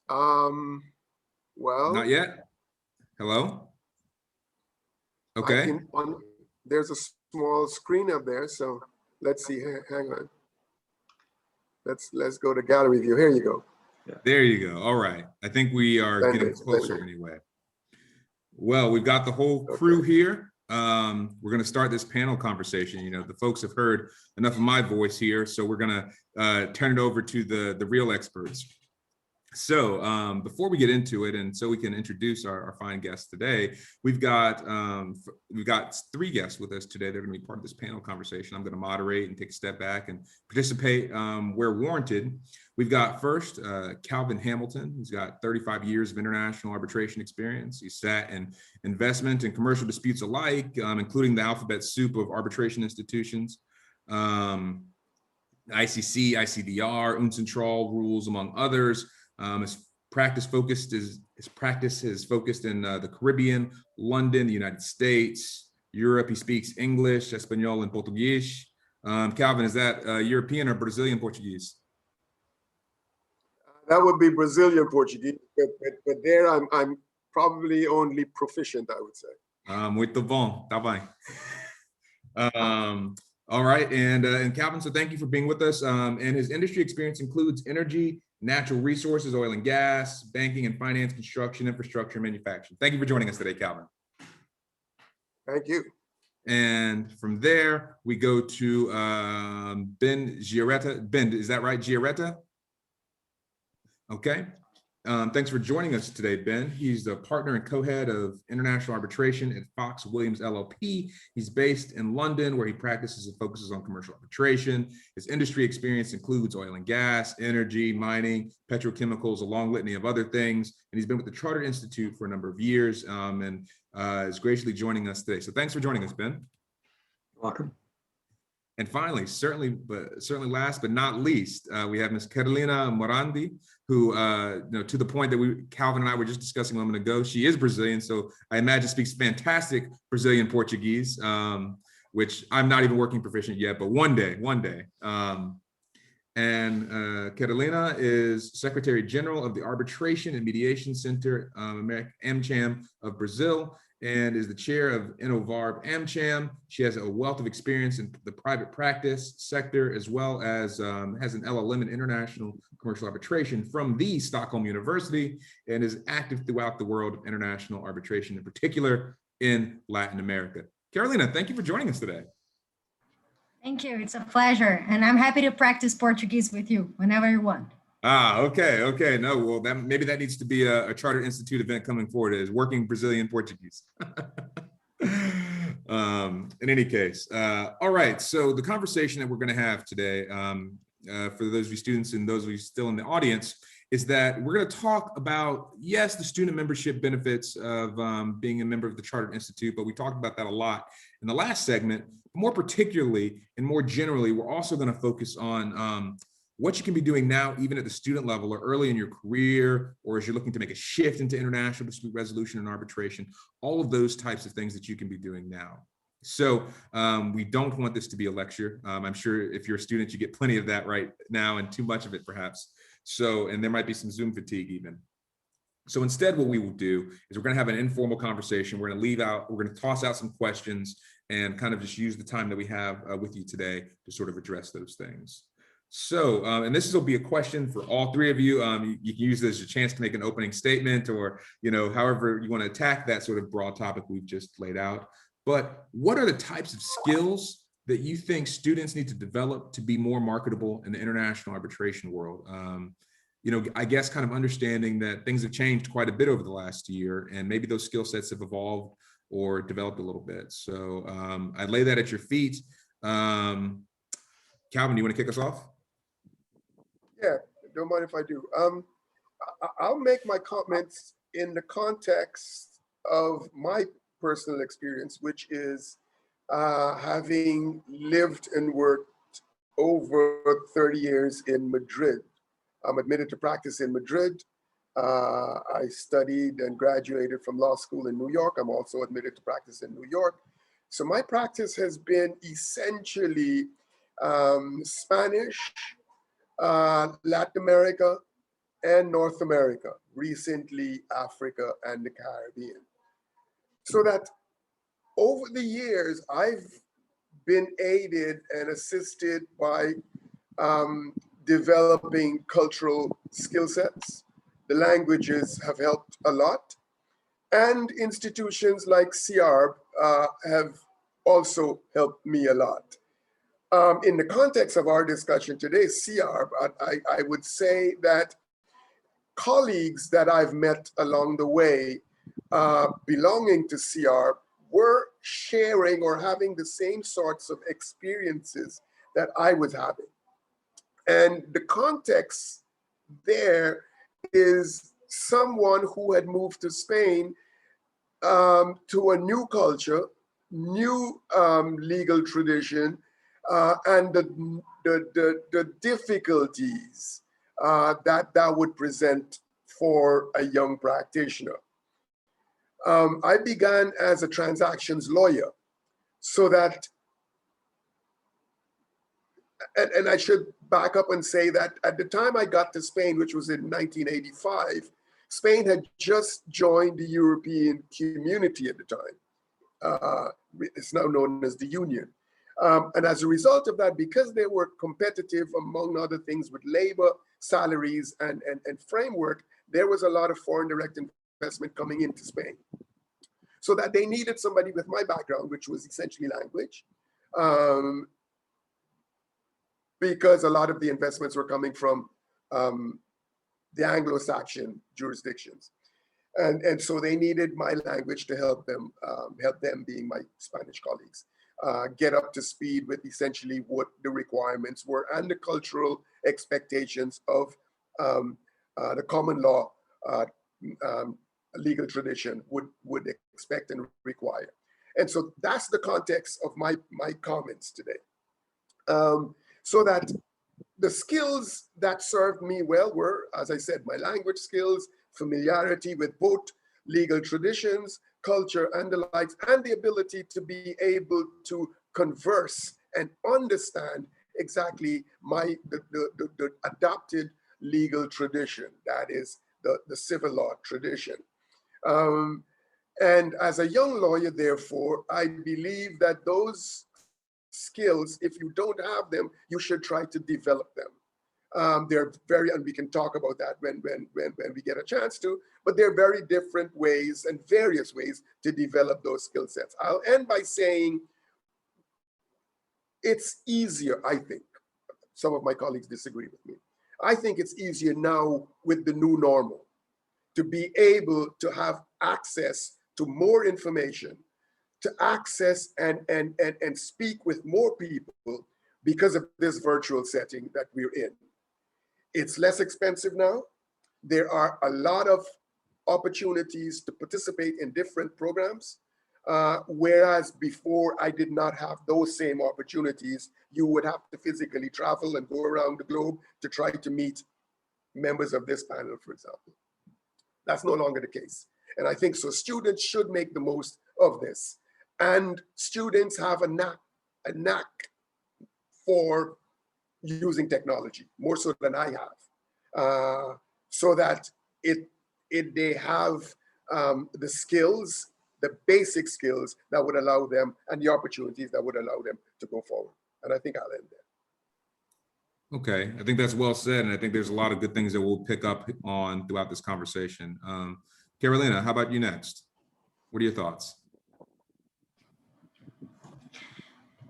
[SPEAKER 2] Well,
[SPEAKER 1] Not yet. Hello. Okay.
[SPEAKER 2] There's a small screen up there, so let's see. Hang on. Let's go to gallery view. Here you go.
[SPEAKER 1] There you go. All right. I think we are getting closer anyway. Well, we've got the whole crew here. We're going to start this panel conversation. You know, the folks have heard enough of my voice here, so we're going to turn it over to the real experts. So before we get into it, and so we can introduce our fine guests today, we've got 3 guests with us today. They're going to be part of this panel conversation. I'm going to moderate and take a step back and participate where warranted. We've got first Calvin Hamilton, who's got 35 years of international arbitration experience. He's sat in investment and commercial disputes alike, including the alphabet soup of arbitration institutions. ICC, ICDR, Untitled rules, among others. His practice is focused in the Caribbean, London, the United States, Europe. He speaks English, Espanol, and Portuguese. Calvin, is that European or Brazilian Portuguese?
[SPEAKER 2] That would be Brazilian Portuguese, but there I'm probably only proficient, I would say.
[SPEAKER 1] Muito bom, tá bem. All right, and Calvin, so thank you for being with us. And his industry experience includes energy, natural resources, oil and gas, banking and finance, construction, infrastructure, and manufacturing. Thank you for joining us today, Calvin.
[SPEAKER 2] Thank you.
[SPEAKER 1] And from there, we go to Ben Giaretta. Ben, is that right, Giaretta? Okay. Thanks for joining us today, Ben. He's the partner and co-head of international arbitration at Fox Williams LLP. He's based in London, where he practices and focuses on commercial arbitration. His industry experience includes oil and gas, energy, mining, petrochemicals, a long litany of other things. And he's been with the Chartered Institute for a number of years and is graciously joining us today. So thanks for joining us, Ben.
[SPEAKER 4] You're welcome.
[SPEAKER 1] And finally, certainly last but not least, we have Ms. Carolina Morandi, who, to the point that Calvin and I were just discussing a moment ago, she is Brazilian, so I imagine speaks fantastic Brazilian Portuguese, which I'm not even working proficient yet, but one day. And Carolina is Secretary General of the Arbitration and Mediation Center, AmCham of Brazil, and is the chair of CIArb AmCham. She has a wealth of experience in the private practice sector, as well as has an LLM in international commercial arbitration from the Stockholm University, and is active throughout the world of international arbitration, in particular in Latin America. Carolina, thank you for joining us today.
[SPEAKER 3] Thank you. It's a pleasure. And I'm happy to practice Portuguese with you whenever you want.
[SPEAKER 1] Okay. No, well, maybe that needs to be a Chartered Institute event coming forward, is working Brazilian Portuguese. In any case, all right. So the conversation that we're going to have today, for those of you students and those of you still in the audience, is that we're going to talk about, yes, the student membership benefits of being a member of the Chartered Institute, but we talked about that a lot in the last segment. More particularly and more generally, we're also going to focus on what you can be doing now, even at the student level or early in your career, or as you're looking to make a shift into international dispute resolution and arbitration, all of those types of things that you can be doing now. So we don't want this to be a lecture. I'm sure if you're a student, you get plenty of that right now and too much of it perhaps. So, and there might be some Zoom fatigue even. So instead, what we will do is we're going to have an informal conversation. We're going to toss out some questions and kind of just use the time that we have with you today to sort of address those things. So, and this will be a question for all 3 of you. You can use this as a chance to make an opening statement, or, however you want to attack that sort of broad topic we've just laid out. But what are the types of skills that you think students need to develop to be more marketable in the international arbitration world? You know, I guess kind of understanding that things have changed quite a bit over the last year, and maybe those skill sets have evolved or developed a little bit. So I lay that at your feet. Calvin, you want to kick us off?
[SPEAKER 2] Yeah, don't mind if I do. I'll make my comments in the context of my personal experience, which is having lived and worked over 30 years in Madrid. I'm admitted to practice in Madrid. I studied and graduated from law school in New York. I'm also admitted to practice in New York. So my practice has been essentially Spanish, Latin America, and North America, recently Africa and the Caribbean. So that over the years, I've been aided and assisted by developing cultural skill sets. The languages have helped a lot. And institutions like C.Arb have also helped me a lot. In the context of our discussion today, C.Arb, I would say that colleagues that I've met along the way belonging to C.Arb were sharing or having the same sorts of experiences that I was having. And the context there is someone who had moved to Spain to a new culture, new legal tradition, and the difficulties that would present for a young practitioner. I began as a transactions lawyer, so that, and I should back up and say that at the time I got to Spain, which was in 1985, Spain had just joined the European Community at the time. It's now known as the Union. And as a result of that, because they were competitive, among other things, with labor, salaries, and framework, there was a lot of foreign direct investment coming into Spain. So that they needed somebody with my background, which was essentially language, because a lot of the investments were coming from the Anglo-Saxon jurisdictions. And so they needed my language to help them being my Spanish colleagues, get up to speed with essentially what the requirements were and the cultural expectations of the common law legal tradition would expect and require. And so that's the context of my comments today. So that the skills that served me well were, as I said, my language skills, familiarity with both legal traditions, culture, and the likes, and the ability to be able to converse and understand exactly the adopted legal tradition, that is the civil law tradition. And as a young lawyer, therefore, I believe that those skills, if you don't have them, you should try to develop them. They're very, and we can talk about that when we get a chance to, but there are very different ways and various ways to develop those skill sets. I'll end by saying it's easier, I think. Some of my colleagues disagree with me. I think it's easier now with the new normal to be able to have access to more information, to access and speak with more people because of this virtual setting that we're in. It's less expensive now. There are a lot of opportunities to participate in different programs, whereas before I did not have those same opportunities. You would have to physically travel and go around the globe to try to meet members of this panel, for example. That's no longer the case. And I think so students should make the most of this. And students have a knack for using technology, more so than I have, so that they have the skills, the basic skills that would allow them, and the opportunities that would allow them to go forward. And I think I'll end there.
[SPEAKER 1] Okay, I think that's well said, and I think there's a lot of good things that we'll pick up on throughout this conversation. Carolina, how about you next? What are your thoughts?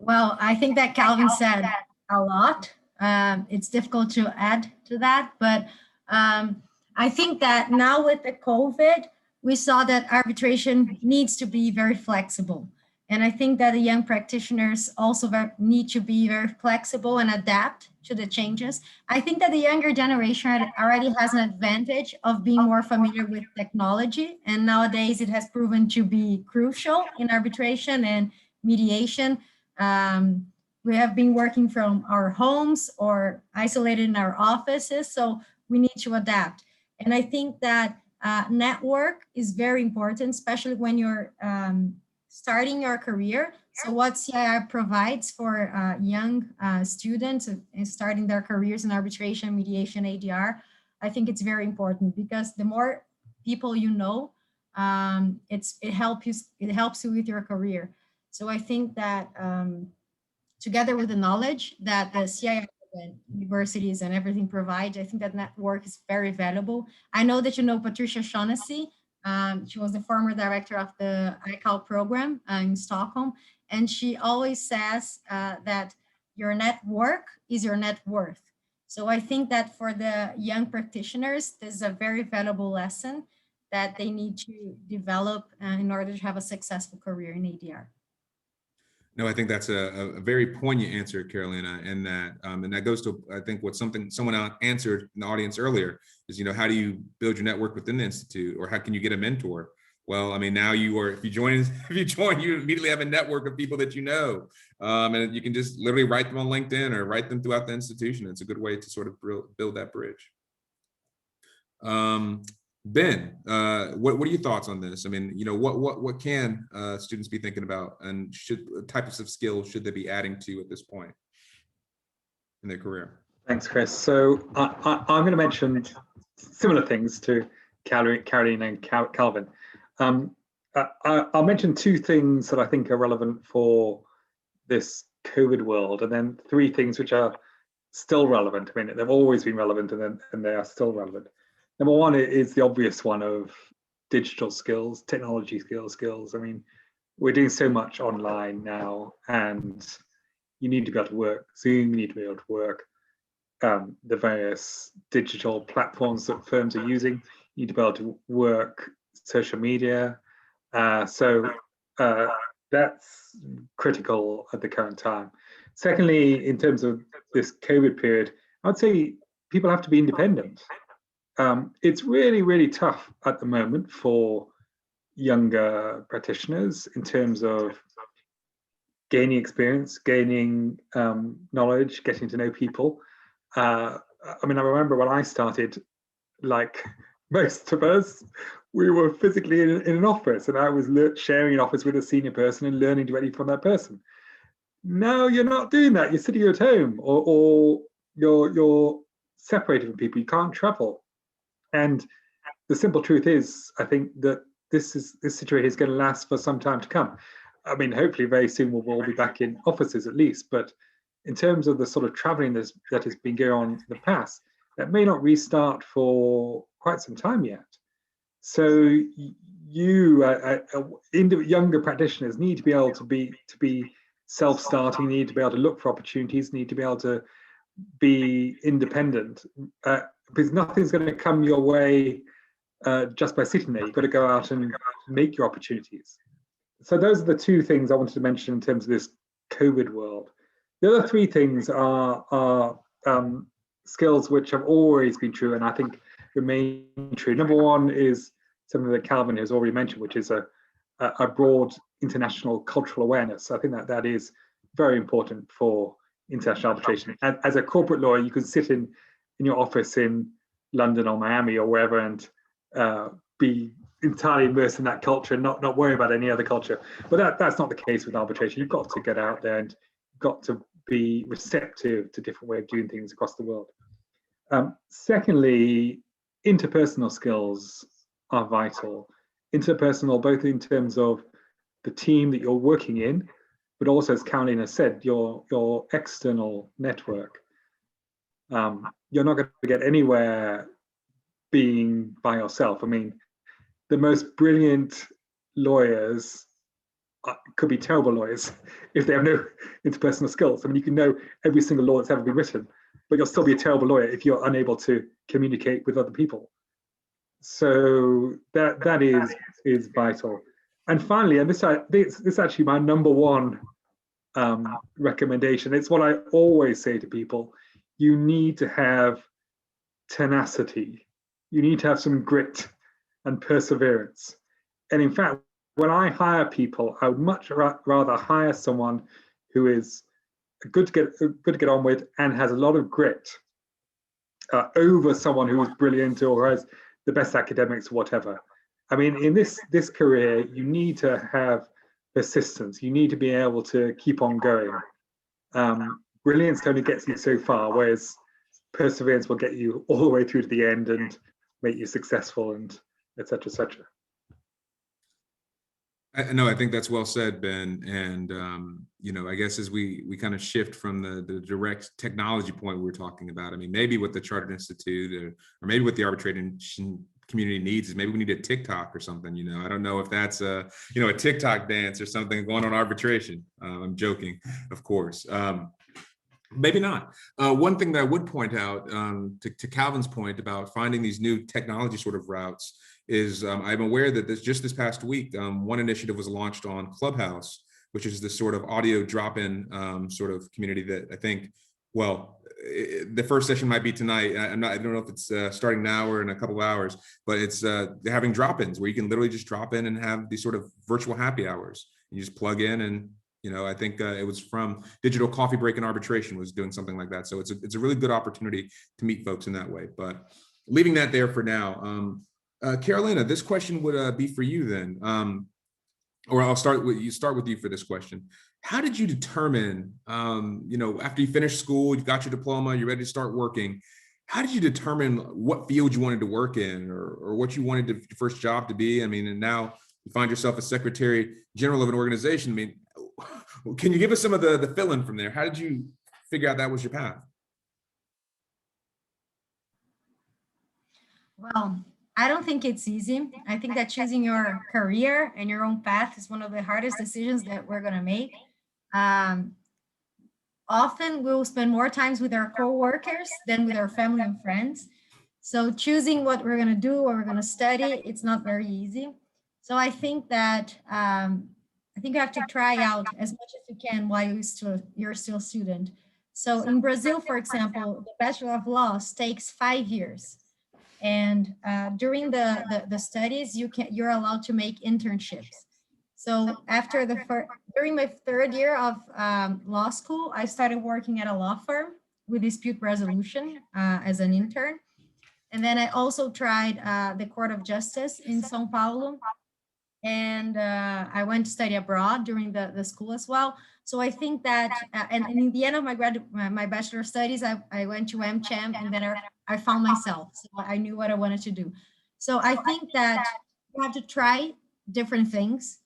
[SPEAKER 3] Well, I think that Calvin said a lot. It's difficult to add to that, but I think that now with the COVID, we saw that arbitration needs to be very flexible. And I think that the young practitioners also need to be very flexible and adapt to the changes. I think that the younger generation already has an advantage of being more familiar with technology. And nowadays it has proven to be crucial in arbitration and mediation. We have been working from our homes or isolated in our offices, so we need to adapt. And I think that network is very important, especially when you're starting your career. So what CIArb provides for young students starting their careers in arbitration, mediation, ADR, I think it's very important because the more people you know, it helps you with your career. So I think that together with the knowledge that the CIArb and universities and everything provide, I think that network is very valuable. I know that you know Patricia Shaughnessy. She was the former director of the ICAL program in Stockholm. And she always says that your network is your net worth. So I think that for the young practitioners, this is a very valuable lesson that they need to develop in order to have a successful career in ADR.
[SPEAKER 1] No, I think that's a very poignant answer, Carolina, and that goes to, I think, what someone answered in the audience earlier is, how do you build your network within the institute, or how can you get a mentor? Well, I mean, now if you join, you immediately have a network of people that you know, and you can just literally write them on LinkedIn or write them throughout the institution. It's a good way to sort of build that bridge. Ben, what are your thoughts on this? I mean, what can students be thinking about, and types of skills should they be adding to at this point in their career?
[SPEAKER 4] Thanks, Chris. So I'm going to mention similar things to Caroline and Calvin. I'll mention two things that I think are relevant for this COVID world, and then three things which are still relevant. I mean, they've always been relevant, and they are still relevant. Number one is the obvious one of digital skills, technology skills. I mean, we're doing so much online now, and you need to be able to work Zoom, you need to be able to work the various digital platforms that firms are using, you need to be able to work social media. So that's critical at the current time. Secondly, in terms of this COVID period, I'd say people have to be independent. It's really, really tough at the moment for younger practitioners in terms of gaining experience, gaining knowledge, getting to know people. I mean, I remember when I started, like most of us, we were physically in an office, and I was sharing an office with a senior person and learning directly from that person. Now you're not doing that. You're sitting at home, or you're separated from people. You can't travel. And the simple truth is, I think that this situation is going to last for some time to come. I mean, hopefully very soon we'll all be back in offices at least. But in terms of the sort of traveling that has been going on in the past, that may not restart for quite some time yet. So younger practitioners need to be able to be self-starting, need to be able to look for opportunities, need to be able to be independent. Because nothing's going to come your way just by sitting there. You've got to go out and make your opportunities. So those are the two things I wanted to mention in terms of this COVID world. The other three things are skills which have always been true, and I think remain true. Number one is something that Calvin has already mentioned, which is a broad international cultural awareness. I think that is very important for international arbitration. As a corporate lawyer, you can sit in your office in London or Miami or wherever and be entirely immersed in that culture and not worry about any other culture. But that's not the case with arbitration. You've got to get out there and you've got to be receptive to different ways of doing things across the world. Secondly, interpersonal skills are vital. Interpersonal, both in terms of the team that you're working in, but also, as Caroline has said, your external network. You're not going to get anywhere being by yourself. I mean, the most brilliant lawyers could be terrible lawyers if they have no interpersonal skills. I mean, you can know every single law that's ever been written, but you'll still be a terrible lawyer if you're unable to communicate with other people. So that is vital. And finally, and this is actually my number one recommendation. It's what I always say to people: you need to have tenacity. You need to have some grit and perseverance. And in fact, when I hire people, I would much rather hire someone who is good to get on with and has a lot of grit over someone who is brilliant or has the best academics, whatever. I mean, in this career, you need to have persistence. You need to be able to keep on going. Brilliance only gets you so far, whereas perseverance will get you all the way through to the end and make you successful, and et cetera, et cetera.
[SPEAKER 1] No, I think that's well said, Ben. And, you know, I guess as we kind of shift from the direct technology point we were talking about, I mean, maybe what the Chartered Institute or maybe what the arbitration community needs is maybe we need a TikTok or something, you know. I don't know if that's a TikTok dance or something going on arbitration. I'm joking, of course. Maybe not. One thing that I would point out to Calvin's point about finding these new technology sort of routes is I'm aware that just this past week, one initiative was launched on Clubhouse, which is this sort of audio drop-in sort of community that I think, well, the first session might be tonight. I don't know if it's starting now or in a couple of hours, but it's they're having drop-ins where you can literally just drop in and have these sort of virtual happy hours. You just plug in and, you know, I think it was from Digital Coffee Break and Arbitration was doing something like that. So it's a really good opportunity to meet folks in that way. But leaving that there for now, Carolina, this question would be for you then, or I'll start with you for this question. How did you determine, you know, after you finished school, you've got your diploma, you're ready to start working, how did you determine what field you wanted to work in or what you wanted your first job to be? I mean, and now you find yourself a secretary general of an organization. I mean, can you give us some of the fill-in from there? How did you figure out that was your path?
[SPEAKER 3] Well, I don't think it's easy. I think that choosing your career and your own path is one of the hardest decisions that we're going to make. Often we'll spend more times with our coworkers than with our family and friends. So choosing what we're going to do, what we're going to study, it's not very easy. So I think that you have to try out as much as you can while you're still a student. So in Brazil, for example, the Bachelor of Laws takes 5 years. And during the studies, you're allowed to make internships. So during my 3rd year of law school, I started working at a law firm with dispute resolution as an intern. And then I also tried the Court of Justice in São Paulo. And I went to study abroad during the school as well. So I think that, and in the end of my bachelor studies, I went to MCIArb, and then I found myself. So I knew what I wanted to do. So I think that you have to try different things.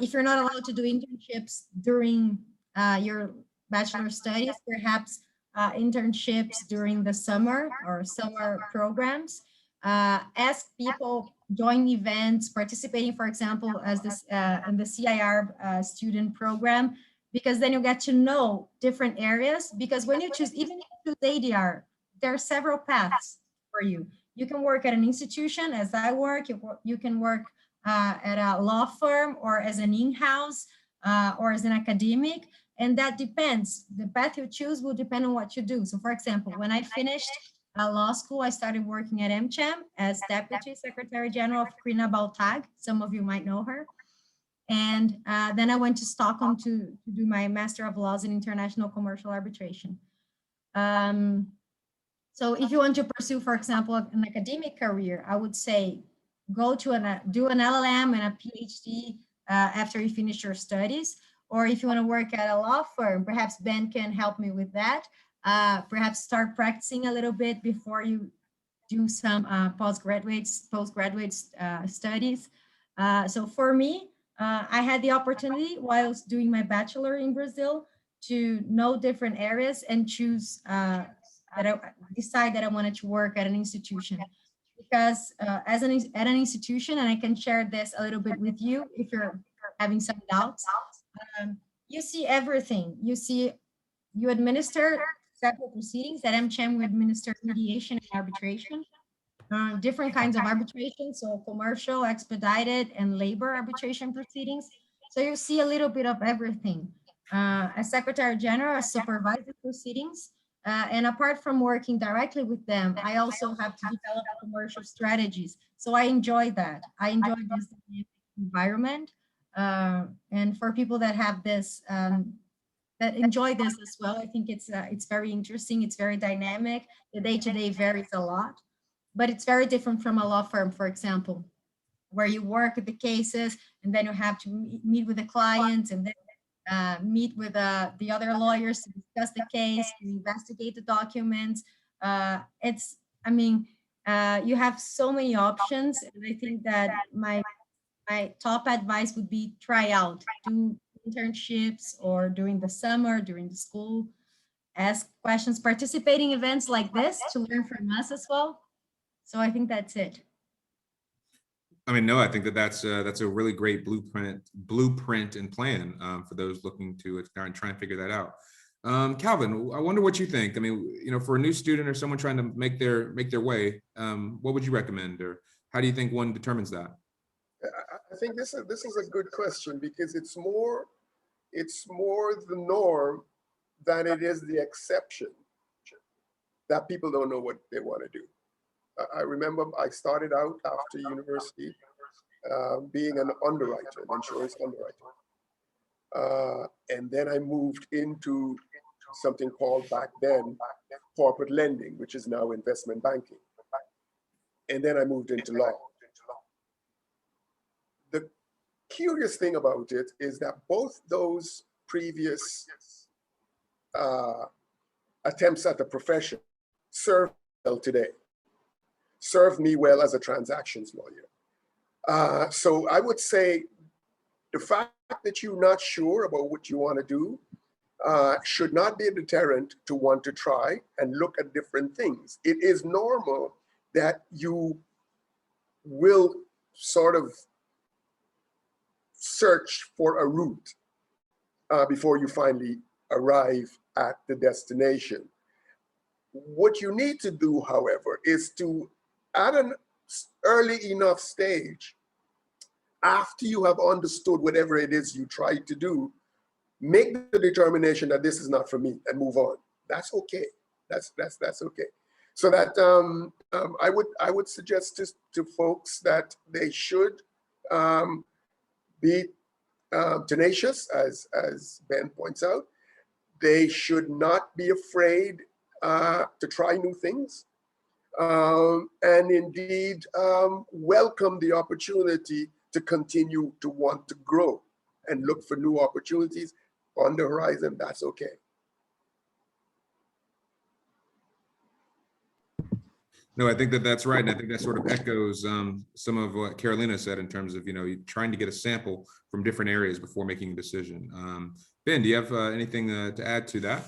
[SPEAKER 3] If you're not allowed to do internships during your bachelor studies, perhaps internships during the summer or summer programs. Ask people, join events, participating, for example, as this in the CIArb student program, because then you get to know different areas. Because when you choose, even if you choose ADR, there are several paths for you. You can work at an institution, as I work. You can work at a law firm, or as an in-house, or as an academic, and that depends. The path you choose will depend on what you do. So, for example, when I finished law school, I started working at MCIArb as Deputy Secretary General of Krina Baltag. Some of you might know her. And then I went to Stockholm to do my Master of Laws in International Commercial Arbitration. So if you want to pursue, for example, an academic career, I would say go to do an LLM and a PhD after you finish your studies. Or if you want to work at a law firm, perhaps Ben can help me with that. Perhaps start practicing a little bit before you do some postgraduate studies. So for me, I had the opportunity while I was doing my bachelor in Brazil to know different areas and choose decide that I wanted to work at an institution. Because at an institution, and I can share this a little bit with you, if you're having some doubts, you see everything. You administer several proceedings. At MCIArb, we administer mediation and arbitration, different kinds of arbitration, so commercial, expedited, and labor arbitration proceedings. So you see a little bit of everything. As Secretary General, I supervise the proceedings. And apart from working directly with them, I also have to develop commercial strategies. So I enjoy that. I enjoy this environment. And for people that have this, that enjoy this as well, I think it's very interesting. It's very dynamic. The day-to-day varies a lot, but it's very different from a law firm, for example, where you work with the cases and then you have to meet with the clients and then meet with the other lawyers to discuss the case, to investigate the documents. You have so many options. And I think that my top advice would be try out, do internships or during the summer, during the school, ask questions, participate in events like this to learn from us as well. So I think that's it.
[SPEAKER 1] I mean, no, I think that's a really great blueprint and plan for those looking to try and figure that out. Calvin, I wonder what you think. I mean, you know, for a new student or someone trying to make their way, what would you recommend, or how do you think one determines that?
[SPEAKER 2] I think this is a good question, because it's more the norm than it is the exception that people don't know what they want to do. I remember I started out after university being an underwriter, an insurance underwriter. And then I moved into something called back then corporate lending, which is now investment banking. And then I moved into law. The curious thing about it is that both those previous attempts at the profession serve well today. Served me well as a transactions lawyer. So I would say the fact that you're not sure about what you want to do should not be a deterrent to want to try and look at different things. It is normal that you will sort of search for a route before you finally arrive at the destination. What you need to do, however, is to, at an early enough stage, after you have understood whatever it is you try to do, make the determination that this is not for me and move on. That's okay. That's okay. So that I would suggest to folks that they should be tenacious, as Ben points out. They should not be afraid to try new things. And indeed welcome the opportunity to continue to want to grow and look for new opportunities on the horizon. That's okay.
[SPEAKER 1] No, I think that's right. And I think that sort of echoes some of what Carolina said in terms of, you know, trying to get a sample from different areas before making a decision. Ben, do you have anything to add to that?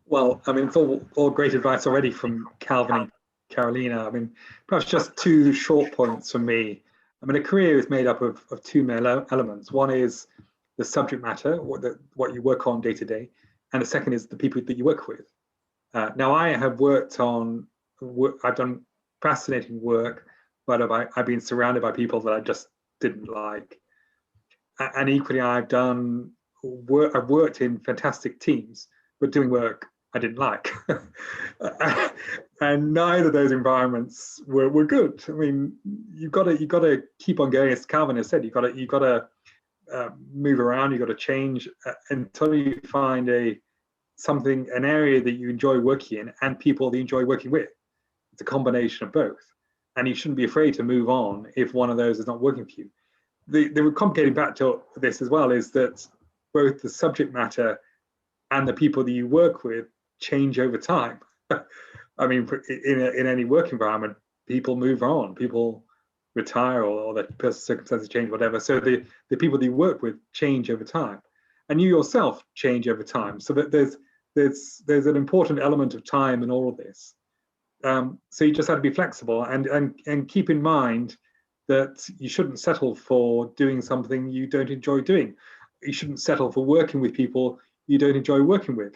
[SPEAKER 4] Well, I mean, it's all great advice already from Calvin and Carolina. I mean, perhaps just two short points from me. I mean, a career is made up of two main elements. One is the subject matter, what you work on day to day, and the second is the people that you work with. Now, I have worked on, I've done fascinating work, but I've been surrounded by people that I just didn't like. And equally, I've worked in fantastic teams, but doing work I didn't like. And neither of those environments were good. I mean, you've got to keep on going, as Calvin has said. You've got to move around. You've got to change until you find an area that you enjoy working in and people that you enjoy working with. It's a combination of both, and you shouldn't be afraid to move on if one of those is not working for you. The complicating factor to this as well is that both the subject matter and the people that you work with change over time. I mean, in any work environment, people move on, people retire, or their personal circumstances change, whatever. So the people that you work with change over time, and you yourself change over time. So that there's an important element of time in all of this. So you just have to be flexible and keep in mind that you shouldn't settle for doing something you don't enjoy doing. You shouldn't settle for working with people you don't enjoy working with.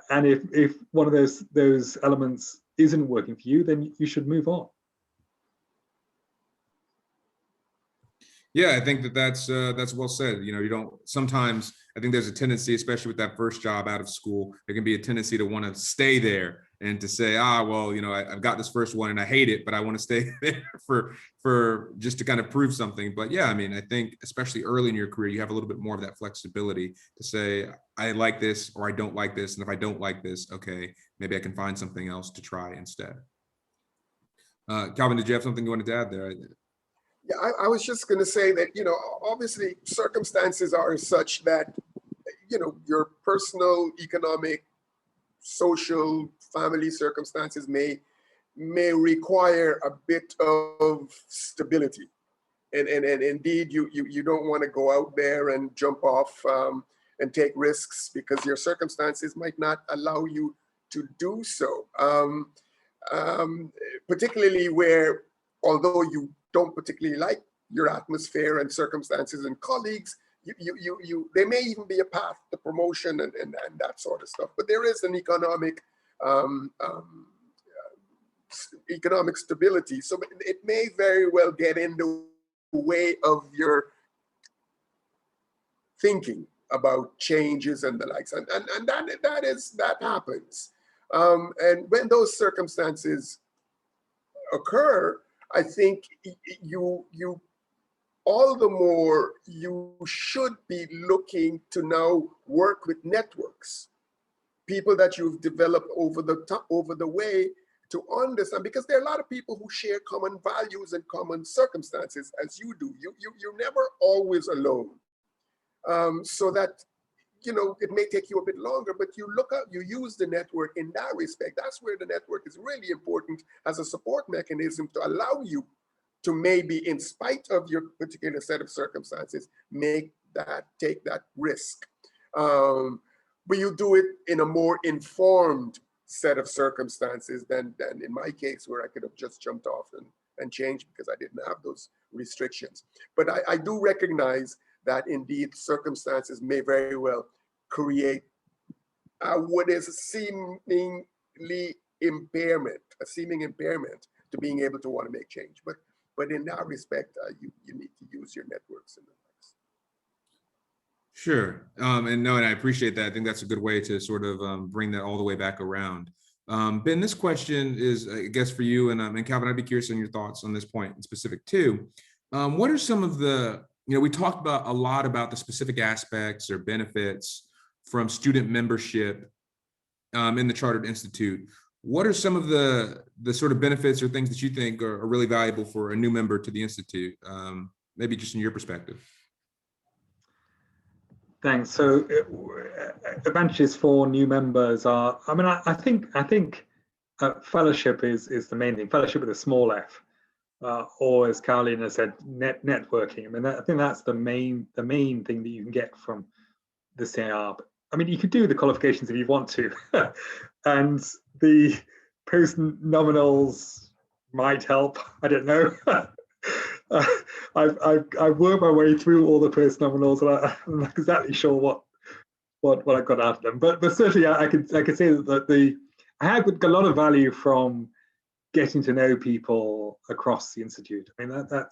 [SPEAKER 4] And if one of those elements isn't working for you, then you should move on.
[SPEAKER 1] Yeah, I think that's well said. You don't, sometimes I think there's a tendency, especially with that first job out of school, there can be a tendency to want to stay there and to say, well, I've got this first one and I hate it, but I want to stay there for just to kind of prove something. But yeah, I mean, I think especially early in your career, you have a little bit more of that flexibility to say, I like this or I don't like this. And if I don't like this, okay, maybe I can find something else to try instead. Calvin, did you have something you wanted to add there?
[SPEAKER 2] Yeah, I was just going to say that, obviously circumstances are such that, your personal, economic, social, family circumstances may require a bit of stability. And indeed, you don't want to go out there and jump off and take risks because your circumstances might not allow you to do so. Particularly where, although you don't particularly like your atmosphere and circumstances and colleagues, there may even be a path to promotion and that sort of stuff. But there is an economic stability, so it may very well get in the way of your thinking about changes and the likes, and that happens. And when those circumstances occur, I think you all the more you should be looking to now work with networks, people that you've developed over the way to understand, because there are a lot of people who share common values and common circumstances as you do. You're never always alone. So that, it may take you a bit longer, but you use the network in that respect. That's where the network is really important as a support mechanism to allow you to maybe, in spite of your particular set of circumstances, take that risk. But you do it in a more informed set of circumstances than in my case, where I could have just jumped off and changed because I didn't have those restrictions. But I do recognize that indeed circumstances may very well create what is a seeming impairment to being able to want to make change. But in that respect, you need to use your networks and the likes.
[SPEAKER 1] Sure, and I appreciate that. I think that's a good way to sort of bring that all the way back around. Ben, this question is, I guess, for you, and Calvin, I'd be curious on your thoughts on this point in specific too. What are some of the, we talked about a lot about the specific aspects or benefits from student membership in the Chartered Institute. What are some of the sort of benefits or things that you think are really valuable for a new member to the Institute? Maybe just in your perspective.
[SPEAKER 4] Thanks. So advantages for new members are, I think fellowship is the main thing, fellowship with a small f, or as Carolina said, networking. I think that's the main thing that you can get from the CIArb. You could do the qualifications if you want to, and the post-nominals might help. I don't know. I've worked my way through all the post-nominals, and I'm not exactly sure what I got out of them. But certainly I could say that I have got a lot of value from getting to know people across the Institute. The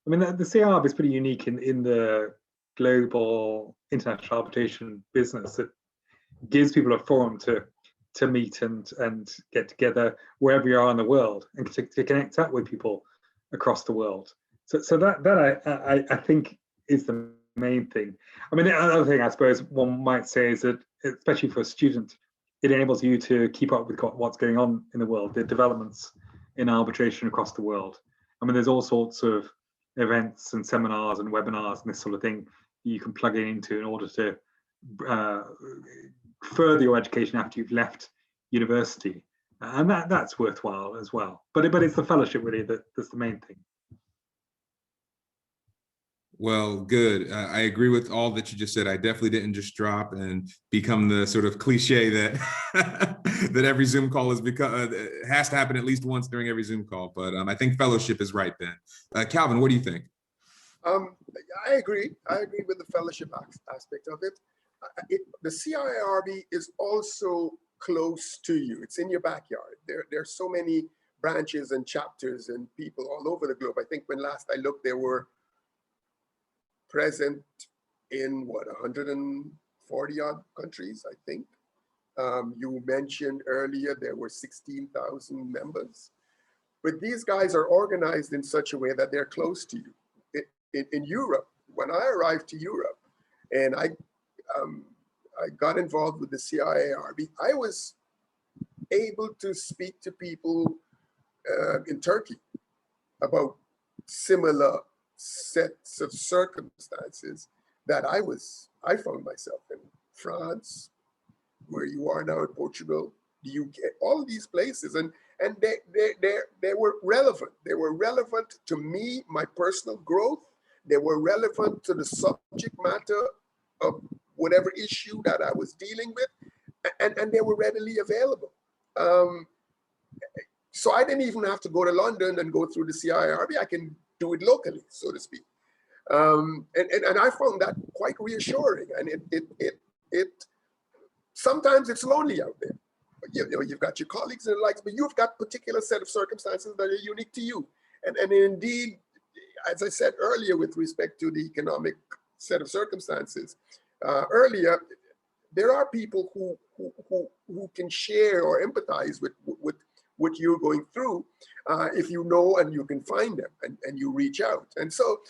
[SPEAKER 4] CIArb is pretty unique in the global international arbitration business. It gives people a forum to meet and get together wherever you are in the world and to connect up with people across the world. So that I think is the main thing. The other thing I suppose one might say is that, especially for a student, it enables you to keep up with what's going on in the world, the developments in arbitration across the world. There's all sorts of events and seminars and webinars and this sort of thing you can plug into in order to further your education after you've left university, and that's worthwhile as well. But it's the fellowship really that's the main thing.
[SPEAKER 1] Well, good. I agree with all that you just said. I definitely didn't just drop and become the sort of cliche that that every Zoom call has become. Has to happen at least once during every Zoom call. But I think fellowship is right, Ben. Calvin, what do you think?
[SPEAKER 2] I agree. I agree with the fellowship aspect of it. The CIArb is also close to you. It's in your backyard. There's so many branches and chapters and people all over the globe. I think when last I looked, there were present in what, 140 odd countries, I think. You mentioned earlier there were 16,000 members, but these guys are organized in such a way that they're close to you. In Europe, when I arrived to Europe and I got involved with the CIArb, I was able to speak to people in Turkey about similar sets of circumstances that I found myself in. France, where you are now in Portugal, the UK, all these places, and they were relevant. They were relevant to me, my personal growth. They were relevant to the subject matter of whatever issue that I was dealing with, and they were readily available. So I didn't even have to go to London and go through the CIArb. I can do it locally, so to speak. And I found that quite reassuring. And it sometimes it's lonely out there. You know, you've got your colleagues and the likes, but you've got particular set of circumstances that are unique to you. And indeed, as I said earlier, with respect to the economic set of circumstances, earlier, there are people who can share or empathize with what you're going through, if you know and you can find them and you reach out. And so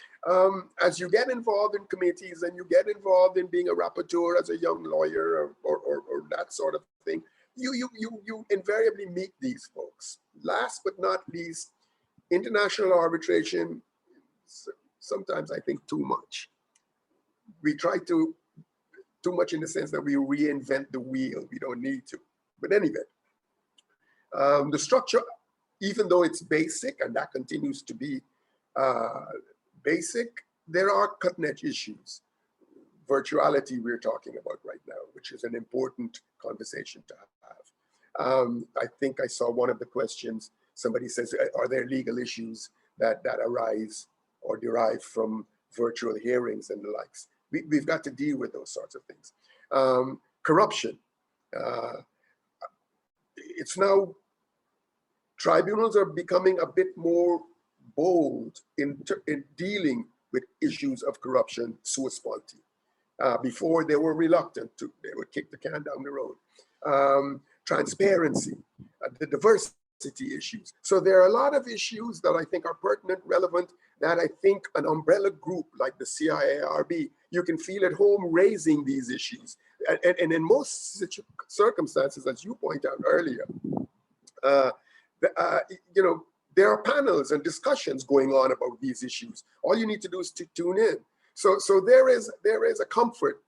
[SPEAKER 2] as you get involved in committees and you get involved in being a rapporteur as a young lawyer or that sort of thing, you invariably meet these folks. Last but not least, international arbitration, sometimes I think too much. We try to, too much in the sense that we reinvent the wheel. We don't need to. But anyway, the structure, even though it's basic, and that continues to be basic, there are cutting-edge issues. Virtuality we're talking about right now, which is an important conversation to have. I think I saw one of the questions, somebody says, are there legal issues that arise or derive from virtual hearings and the likes? We've got to deal with those sorts of things. Corruption. It's now, tribunals are becoming a bit more bold in dealing with issues of corruption sua sponte. Before they were reluctant to, they would kick the can down the road. Transparency, the diversity issues. So there are a lot of issues that I think are pertinent, relevant, that I think an umbrella group like the CIArb, you can feel at home raising these issues. And in most circumstances, as you point out earlier, you know, there are panels and discussions going on about these issues. All you need to do is to tune in. So there is a comfort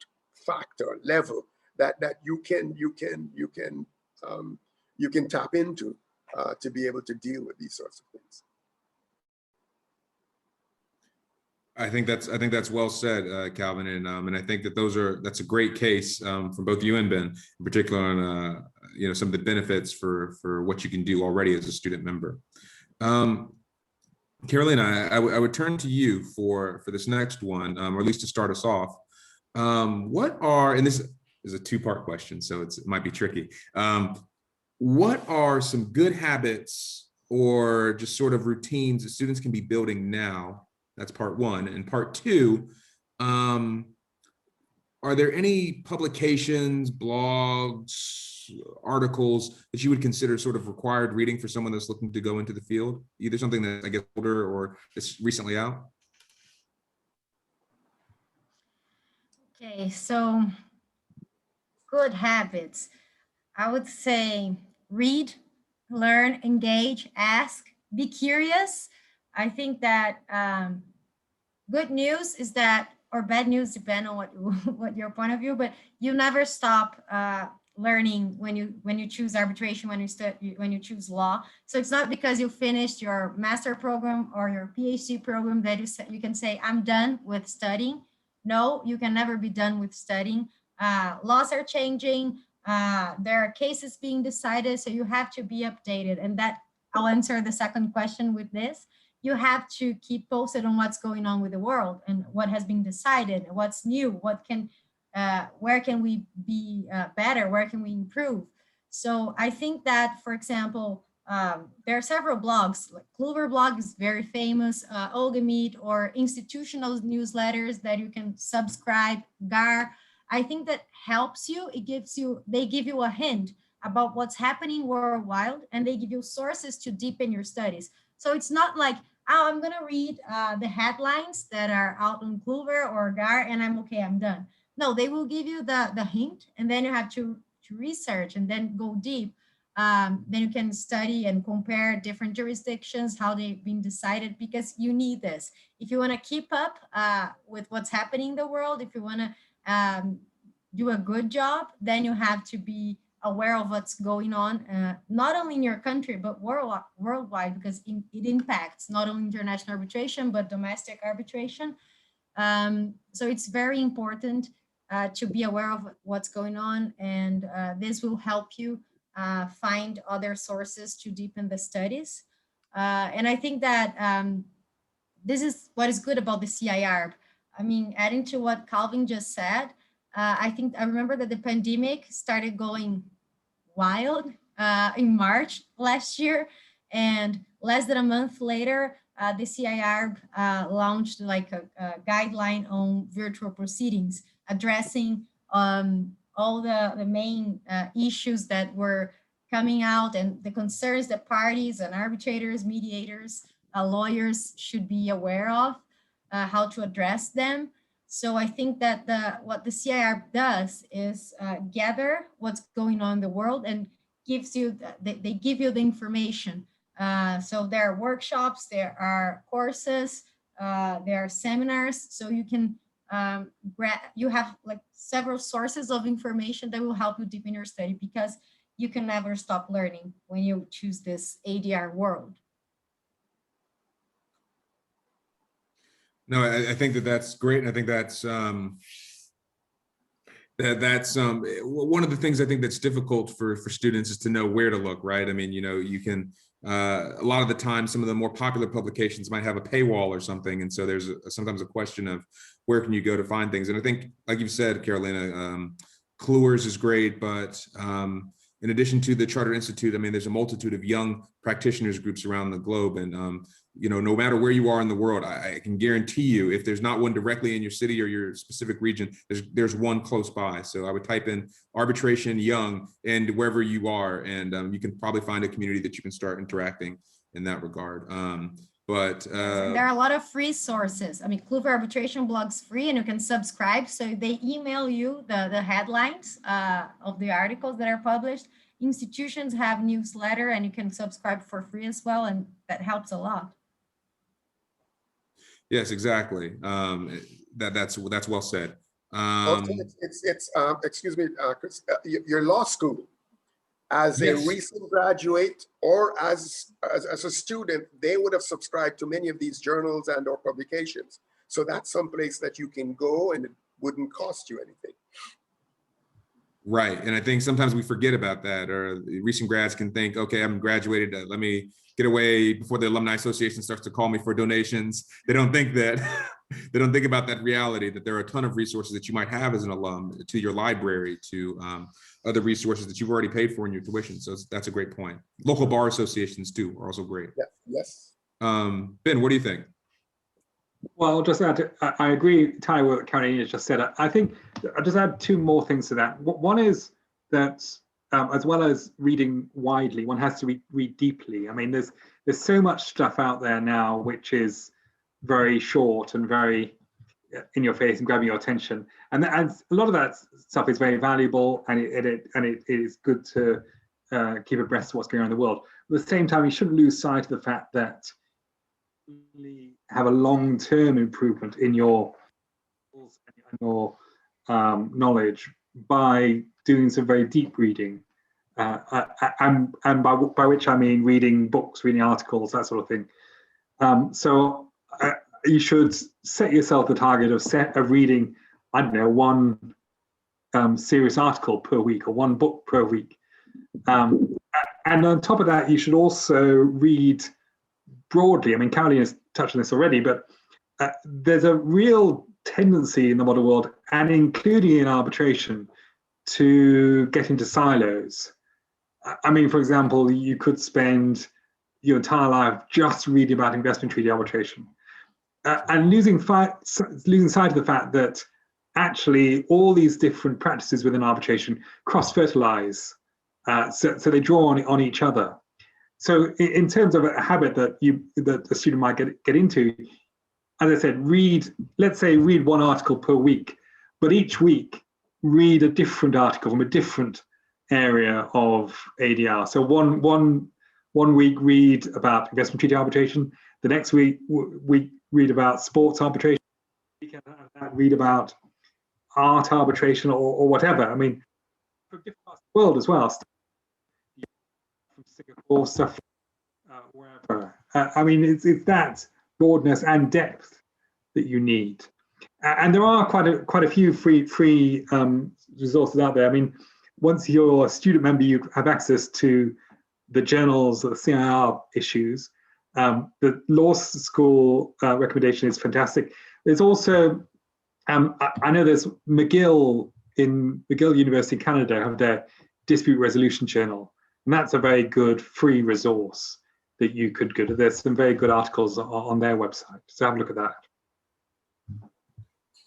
[SPEAKER 2] factor level that you can tap into to be able to deal with these sorts of things.
[SPEAKER 1] I think that's well said, Calvin, and I think that that's a great case from both you and Ben, in particular on you know, some of the benefits for what you can do already as a student member. Carolina, I would turn to you for this next one, or at least to start us off. What are, and this is a two-part question, so it might be tricky. What are some good habits or just sort of routines that students can be building now? That's part one. And part two, are there any publications, blogs, articles that you would consider sort of required reading for someone that's looking to go into the field? Either something that's, I guess, older or that's recently out?
[SPEAKER 3] Okay, so good habits. I would say read, learn, engage, ask, be curious. I think that good news is that, or bad news, depend on what your point of view, but you never stop learning when you choose arbitration, when you choose law. So it's not because you finished your master program or your PhD program that you can say, I'm done with studying. No, you can never be done with studying. Laws are changing. There are cases being decided, so you have to be updated. And that, I'll answer the second question with this. You have to keep posted on what's going on with the world and what has been decided, what's new, where can we be better, where can we improve. So I think that, for example, there are several blogs, like Kluwer blog is very famous, Olga Meet, or institutional newsletters that you can subscribe, GAR. I think that helps you. They give you a hint about what's happening worldwide, and they give you sources to deepen your studies. So it's not like, oh, I'm gonna read the headlines that are out on Kluwer or GAR and I'm done. No, they will give you the hint, and then you have to research and then go deep. Then you can study and compare different jurisdictions, how they've been decided, because you need this. If you want to keep up with what's happening in the world, if you want to do a good job, then you have to be aware of what's going on, not only in your country, but worldwide, because it impacts not only international arbitration, but domestic arbitration. So it's very important to be aware of what's going on, and this will help you find other sources to deepen the studies. And I think that this is what is good about the CIArb. I mean, adding to what Calvin just said, I remember that the pandemic started going wild in March last year, and less than a month later, the CIArb launched like a guideline on virtual proceedings, addressing all the main issues that were coming out and the concerns that parties and arbitrators, mediators, lawyers should be aware of, how to address them. So I think that what the CIArb does is gather what's going on in the world and gives you, they give you the information. So there are workshops, there are courses, there are seminars, so you can, you have like several sources of information that will help you deepen your study, because you can never stop learning when you choose this ADR world.
[SPEAKER 1] No, I think that's great. And I think that's one of the things I think that's difficult for students is to know where to look, right? I mean, you know, you can, a lot of the time, some of the more popular publications might have a paywall or something. And so there's sometimes a question of where can you go to find things? And I think, like you've said, Carolina, Kluwer's is great, but in addition to the Chartered Institute, I mean, there's a multitude of young practitioners groups around the globe. And, you know, no matter where you are in the world, I can guarantee you, if there's not one directly in your city or your specific region, there's one close by. So I would type in arbitration young and wherever you are, and you can probably find a community that you can start interacting in that regard. There
[SPEAKER 3] are a lot of free sources. I mean, Kluwer Arbitration blog's free and you can subscribe. So they email you the headlines of the articles that are published. Institutions have newsletter and you can subscribe for free as well. And that helps a lot.
[SPEAKER 1] Yes, exactly. That's well said.
[SPEAKER 2] Also, excuse me, Chris, your law school, as a recent graduate or as a student, they would have subscribed to many of these journals and or publications. So that's someplace that you can go and it wouldn't cost you anything.
[SPEAKER 1] Right. And I think sometimes we forget about that, or recent grads can think, okay, I'm graduated, let me get away before the Alumni Association starts to call me for donations. They don't think that, they don't think about that reality, that there are a ton of resources that you might have as an alum, to your library, to other resources that you've already paid for in your tuition. So that's a great point. Local bar associations too are also great.
[SPEAKER 2] Yeah. Yes.
[SPEAKER 1] Ben, what do you think?
[SPEAKER 4] Well, I'll just add, I agree entirely with what Carolina just said. I think I'll just add two more things to that. One is that as well as reading widely, one has to read deeply. I mean, there's so much stuff out there now which is very short and very in your face and grabbing your attention, and a lot of that stuff is very valuable, and it is good to keep abreast of what's going on in the world. At the same time, you shouldn't lose sight of the fact that you have a long-term improvement in your knowledge by doing some very deep reading, and by which I mean reading books, reading articles, that sort of thing. So you should set yourself the target of reading, I don't know, one serious article per week or one book per week. And on top of that, you should also read broadly. I mean, Caroline has touched on this already, but there's a real tendency in the modern world, and including in arbitration, to get into silos. I mean, for example, you could spend your entire life just reading about investment treaty arbitration, and losing sight of the fact that actually all these different practices within arbitration cross-fertilize, so they draw on each other. So in terms of a habit that the student might get into, as I said, let's say read one article per week, but each week read a different article from a different area of ADR. So one week read about investment treaty arbitration, the next week read about sports arbitration, read about art arbitration or whatever. I mean, from different parts of the world as well, from Singapore, stuff, wherever. I mean, it's that broadness and depth that you need, and there are quite a few free resources out there. I mean, once you're a student member, you have access to the journals, the CIArb issues. The law school recommendation is fantastic. There's also, I know there's McGill University in Canada have their dispute resolution journal, and that's a very good free resource that you could go to. There's some very good articles on their website, so have a look at that.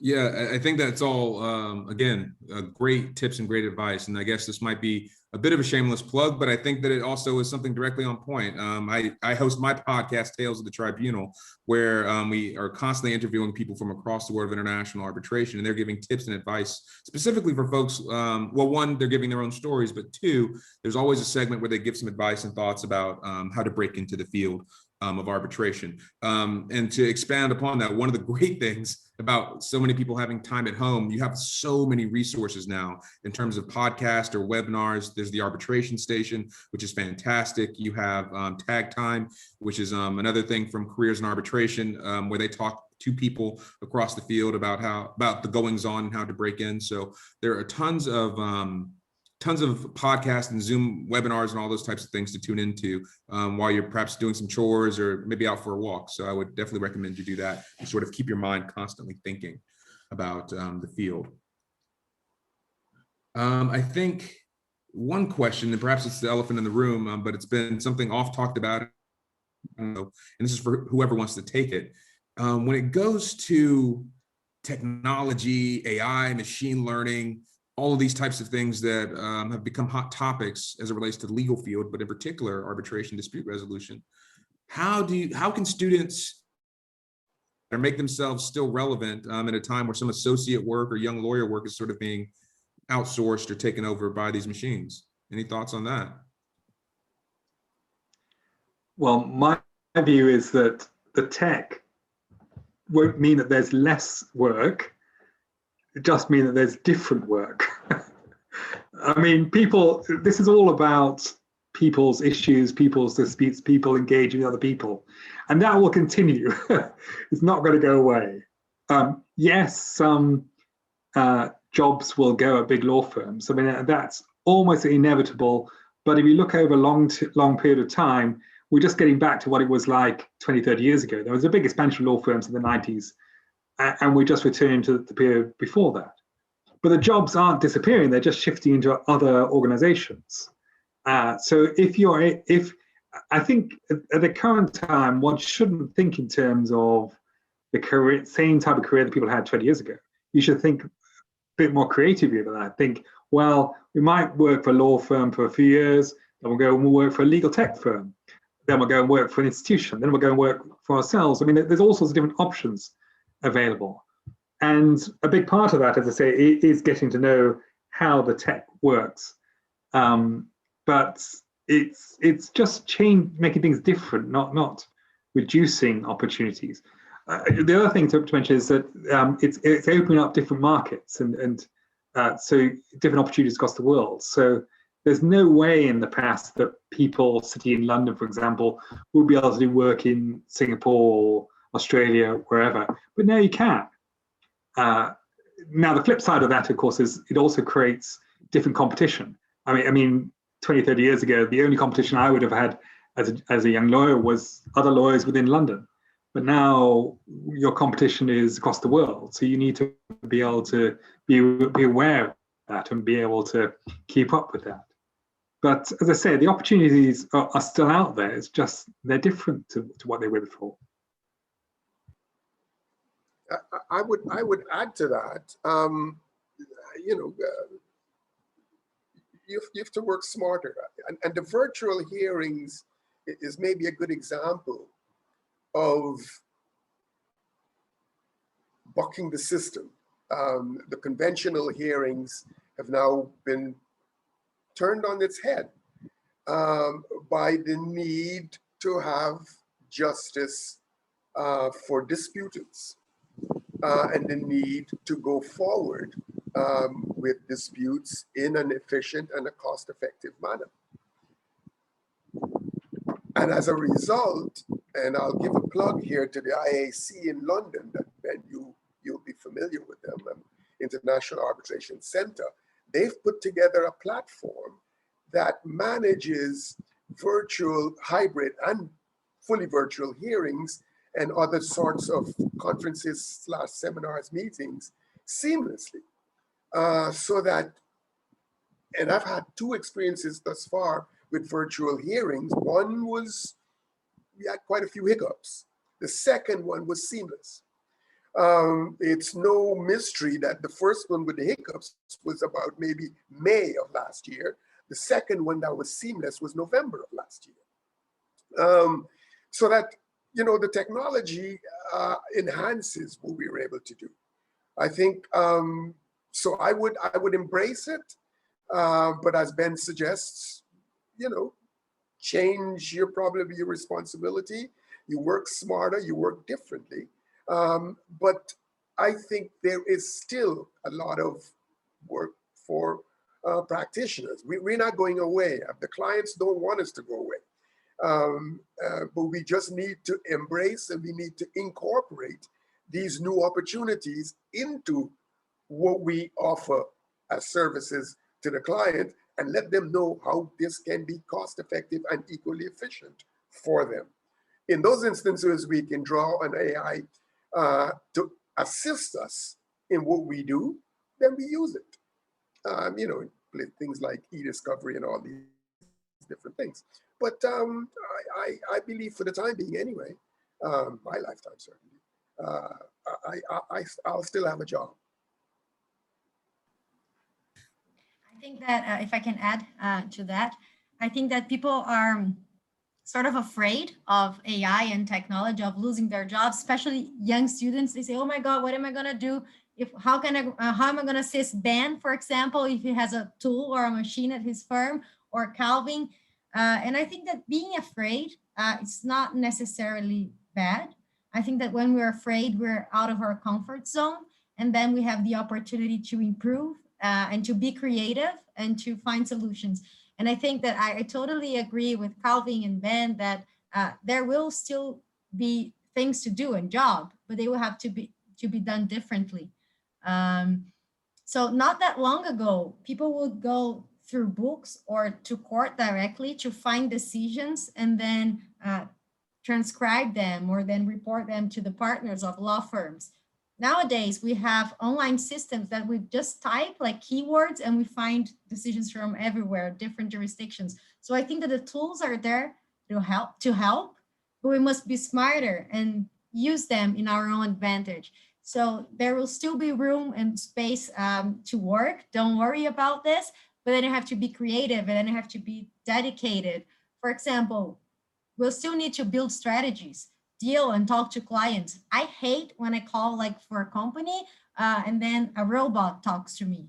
[SPEAKER 1] Yeah, I think that's all, again, great tips and great advice. And I guess this might be a bit of a shameless plug, but I think that it also is something directly on point. I host my podcast, Tales of the Tribunal, where we are constantly interviewing people from across the world of international arbitration, and they're giving tips and advice specifically for folks. Well, one, they're giving their own stories, but two, there's always a segment where they give some advice and thoughts about how to break into the field of arbitration. And to expand upon that, one of the great things about so many people having time at home, you have so many resources now in terms of podcasts or webinars. There's the Arbitration Station, which is fantastic. You have Tag Time, which is another thing from Careers in Arbitration, where they talk to people across the field about the goings on and how to break in. So there are tons of podcasts and Zoom webinars and all those types of things to tune into while you're perhaps doing some chores or maybe out for a walk. So I would definitely recommend you do that and sort of keep your mind constantly thinking about the field. I think one question, and perhaps it's the elephant in the room, but it's been something oft talked about, and this is for whoever wants to take it. When it goes to technology, AI, machine learning, all of these types of things that have become hot topics as it relates to the legal field, but in particular, arbitration dispute resolution. How can students make themselves still relevant at a time where some associate work or young lawyer work is sort of being outsourced or taken over by these machines? Any thoughts on that?
[SPEAKER 4] Well, my view is that the tech won't mean that there's less work. It just means that there's different work. I mean, this is all about people's issues, people's disputes, people engaging with other people. And that will continue. It's not going to go away. Yes, some jobs will go at big law firms. I mean, that's almost inevitable. But if you look over a long period of time, we're just getting back to what it was like 20, 30 years ago. There was a big expansion of law firms in the 90s. And we just returned to the period before that. But the jobs aren't disappearing, they're just shifting into other organizations. So I think at the current time, one shouldn't think in terms of the same type of career that people had 20 years ago. You should think a bit more creatively than that. Think, well, we might work for a law firm for a few years, then we'll go and we'll work for a legal tech firm. Then we'll go and work for an institution, then we'll go and work for ourselves. I mean, there's all sorts of different options available. And a big part of that, as I say, is getting to know how the tech works. But it's just making things different, not reducing opportunities. The other thing to mention is that it's opening up different markets, and so different opportunities across the world. So there's no way in the past that people sitting in London, for example, will be able to do work in Singapore, Australia, wherever. But now you can. Now the flip side of that, of course, is it also creates different competition. I mean, 20, 30 years ago, the only competition I would have had as a young lawyer was other lawyers within London. But now your competition is across the world. So you need to be able to be aware of that and be able to keep up with that. But as I say, the opportunities are still out there. It's just they're different to what they were before.
[SPEAKER 2] I would add to that. You know, you have to work smarter, and the virtual hearings is maybe a good example of bucking the system. The conventional hearings have now been turned on its head by the need to have justice for disputants and the need to go forward with disputes in an efficient and a cost-effective manner. And as a result, and I'll give a plug here to the IAC in London, that Ben, you'll be familiar with them, International Arbitration Center. They've put together a platform that manages virtual, hybrid, and fully virtual hearings and other sorts of conferences / seminars, meetings seamlessly. So that, and I've had 2 experiences thus far with virtual hearings. One was, we had quite a few hiccups. The second one was seamless. It's no mystery that the first one with the hiccups was about maybe May of last year. The second one that was seamless was November of last year. So that, you know, the technology enhances what we were able to do. I think, so I would embrace it, but as Ben suggests, you know, change your responsibility. You work smarter, you work differently. But I think there is still a lot of work for practitioners. We're not going away. The clients don't want us to go away. But we just need to embrace and we need to incorporate these new opportunities into what we offer as services to the client and let them know how this can be cost effective and equally efficient for them. In those instances, we can draw an AI to assist us in what we do, then we use it. You know, things like e-discovery and all these different things. But I believe for the time being anyway, my lifetime certainly, I'll still have a job.
[SPEAKER 3] I think that if I can add to that, I think that people are sort of afraid of AI and technology, of losing their jobs, especially young students. They say, oh my God, what am I gonna do? How am I gonna assist Ben, for example, if he has a tool or a machine at his firm, or Calvin? And I think that being afraid, it's not necessarily bad. I think that when we're afraid, we're out of our comfort zone, and then we have the opportunity to improve and to be creative and to find solutions. And I think that I totally agree with Calvin and Ben that there will still be things to do and job, but they will have to be done differently. So not that long ago, people would go through books or to court directly to find decisions and then transcribe them or then report them to the partners of law firms. Nowadays, we have online systems that we just type like keywords and we find decisions from everywhere, different jurisdictions. So I think that the tools are there to help, but we must be smarter and use them in our own advantage. So there will still be room and space to work. Don't worry about this, but then you have to be creative and then you have to be dedicated. For example, we'll still need to build strategies, deal and talk to clients. I hate when I call like for a company and then a robot talks to me.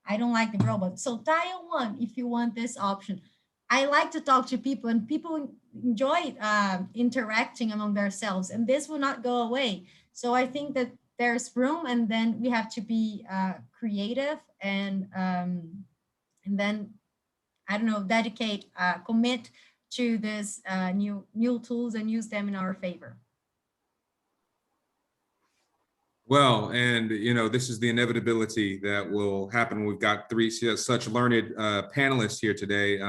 [SPEAKER 3] I don't like the robot. So dial 1 if you want this option. I like to talk to people and people enjoy interacting among themselves, and this will not go away. So I think that there's room, and then we have to be creative and then, I don't know, dedicate, commit to this new tools and use them in our favor.
[SPEAKER 1] Well, and this is the inevitability that will happen when we've got three such learned panelists here today.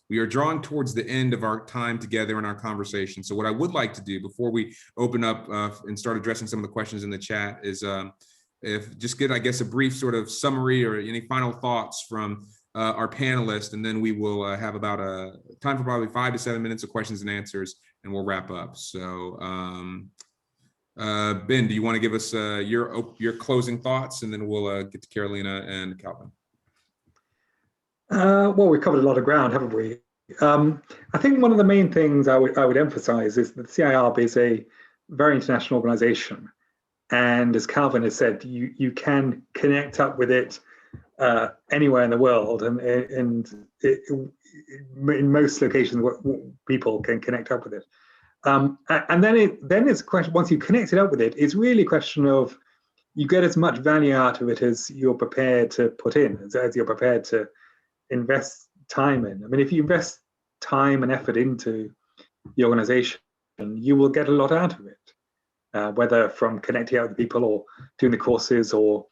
[SPEAKER 1] We are drawing towards the end of our time together in our conversation. So what I would like to do before we open up and start addressing some of the questions in the chat is if just get, I guess, a brief sort of summary or any final thoughts from our panelists, and then we will have about time for probably 5 to 7 minutes of questions and answers, and we'll wrap up. So Ben, do you want to give us your closing thoughts, and then we'll get to Carolina and Calvin?
[SPEAKER 4] Well, we've covered a lot of ground, haven't we? I think one of the main things I would emphasize is that CIArb is a very international organization. And as Calvin has said, you can connect up with it anywhere in the world, and in most locations people can connect up with it. And then it's a question, once you connect it up with it, it's really a question of you get as much value out of it as you're prepared to put in, as you're prepared to invest time in. I mean, if you invest time and effort into the organization, you will get a lot out of it, whether from connecting out with people or doing the courses, or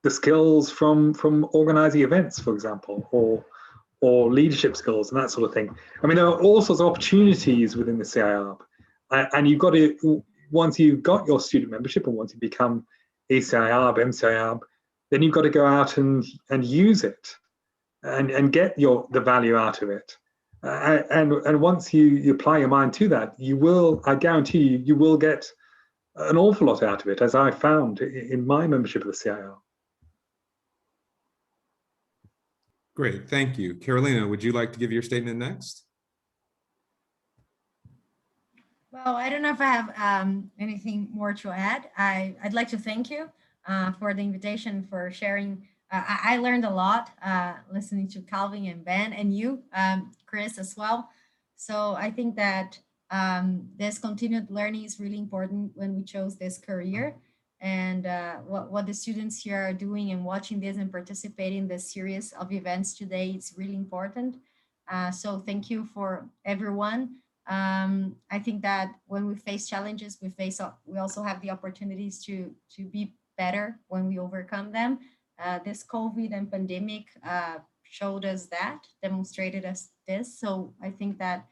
[SPEAKER 4] the skills from organizing events, for example, or leadership skills and that sort of thing. I mean, there are all sorts of opportunities within the CIArb, and you've got to, once you've got your student membership, and once you become CIArb, MCIArb, then you've got to go out and use it and get the value out of it. And once you apply your mind to that, you will, I guarantee you will get an awful lot out of it, as I found in my membership of the CIArb.
[SPEAKER 1] Great, thank you. Carolina, would you like to give your statement next?
[SPEAKER 3] Well, I don't know if I have anything more to add. I'd like to thank you for the invitation, for sharing. I learned a lot listening to Calvin and Ben, and you, Chris, as well. So I think that this continued learning is really important when we chose this career. And what the students here are doing and watching this and participating in this series of events today is really important. So thank you for everyone. I think that when we face challenges, we also have the opportunities to be better when we overcome them. This COVID and pandemic showed us that, demonstrated us this. So I think that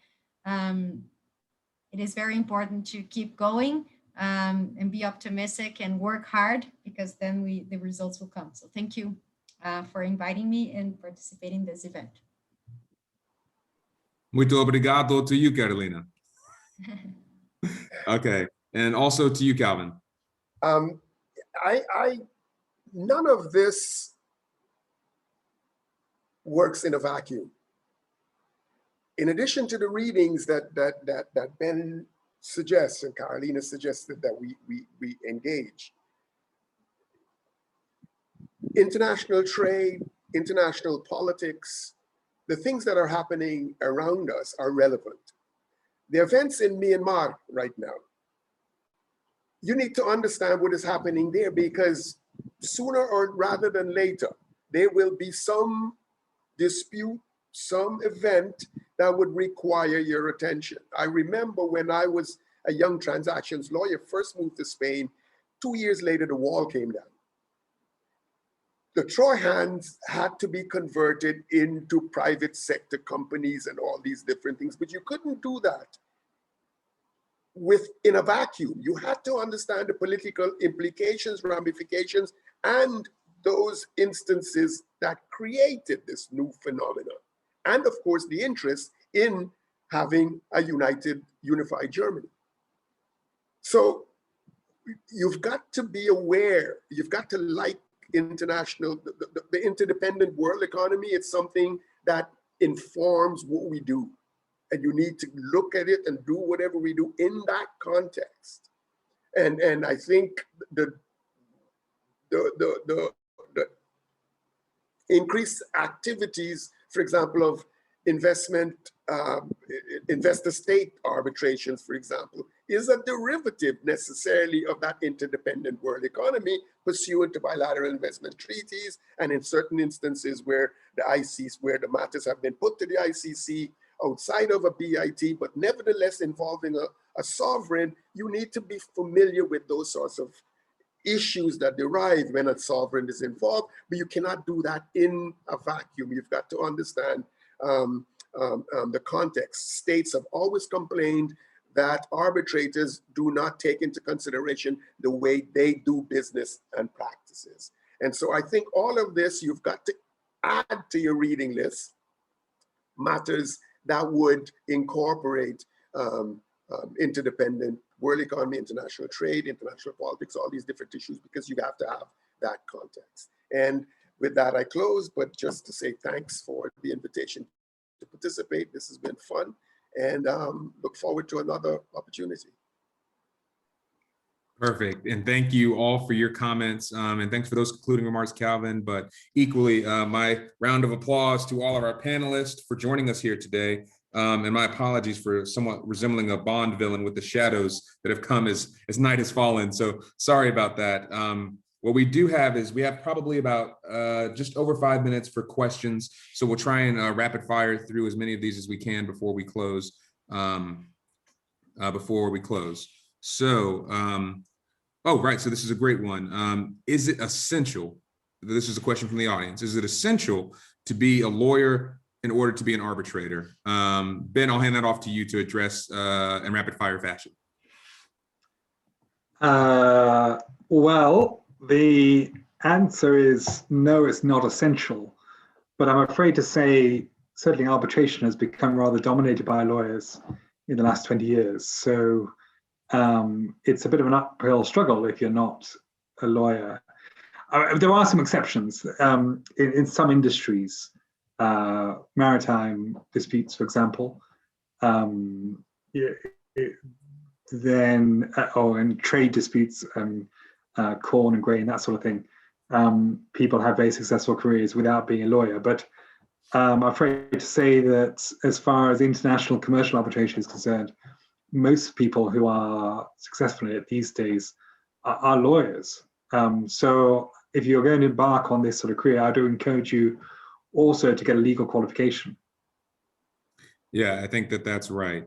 [SPEAKER 3] it is very important to keep going and be optimistic and work hard, because then the results will come. So thank you for inviting me and participating in this event.
[SPEAKER 1] Muito obrigado to you, Carolina. Okay, and also to you, Calvin.
[SPEAKER 2] None of this works in a vacuum. In addition to the readings that Ben suggests and Carolina suggested that we engage, international trade, international politics, the things that are happening around us are relevant. The events in Myanmar right now, you need to understand what is happening there, because sooner or rather than later, there will be some dispute, some event that would require your attention. I remember when I was a young transactions lawyer, first moved to Spain, 2 years later, the wall came down. The Trojans had to be converted into private sector companies and all these different things, but you couldn't do that in a vacuum. You had to understand the political implications, ramifications, and those instances that created this new phenomenon. And of course, the interest in having a unified Germany. So you've got to be aware, you've got to like international, the interdependent world economy. It's something that informs what we do. And you need to look at it and do whatever we do in that context. And I think the increased activities, for example, of investor-state arbitrations, for example, is a derivative necessarily of that interdependent world economy pursuant to bilateral investment treaties, and in certain instances where the matters have been put to the ICC outside of a BIT, but nevertheless involving a sovereign, you need to be familiar with those sorts of issues that derive when a sovereign is involved, but you cannot do that in a vacuum. You've got to understand the context. States have always complained that arbitrators do not take into consideration the way they do business and practices. And so I think all of this, you've got to add to your reading list matters that would incorporate interdependent world economy, international trade, international politics, all these different issues, because you have to have that context. And with that, I close, but just to say thanks for the invitation to participate. This has been fun, and look forward to another opportunity.
[SPEAKER 1] Perfect. And thank you all for your comments. And thanks for those concluding remarks, Calvin. But equally, my round of applause to all of our panelists for joining us here today. And my apologies for somewhat resembling a Bond villain with the shadows that have come as night has fallen. So sorry about that. What we do have is we have probably about just over 5 minutes for questions. So we'll try and rapid fire through as many of these as we can before we close. So, oh, right. So this is a great one. Is it essential? This is a question from the audience. Is it essential to be a lawyer in order to be an arbitrator? Ben, I'll hand that off to you to address in rapid fire fashion.
[SPEAKER 4] Well, the answer is no, it's not essential. But I'm afraid to say, certainly arbitration has become rather dominated by lawyers in the last 20 years. So it's a bit of an uphill struggle if you're not a lawyer. There are some exceptions in some industries, maritime disputes, for example, and trade disputes, corn and grain, that sort of thing. People have very successful careers without being a lawyer. But I'm afraid to say that as far as international commercial arbitration is concerned, most people who are successful in it these days are lawyers. So if you're going to embark on this sort of career, I do encourage you also to get a legal qualification.
[SPEAKER 1] Yeah, I think that that's right.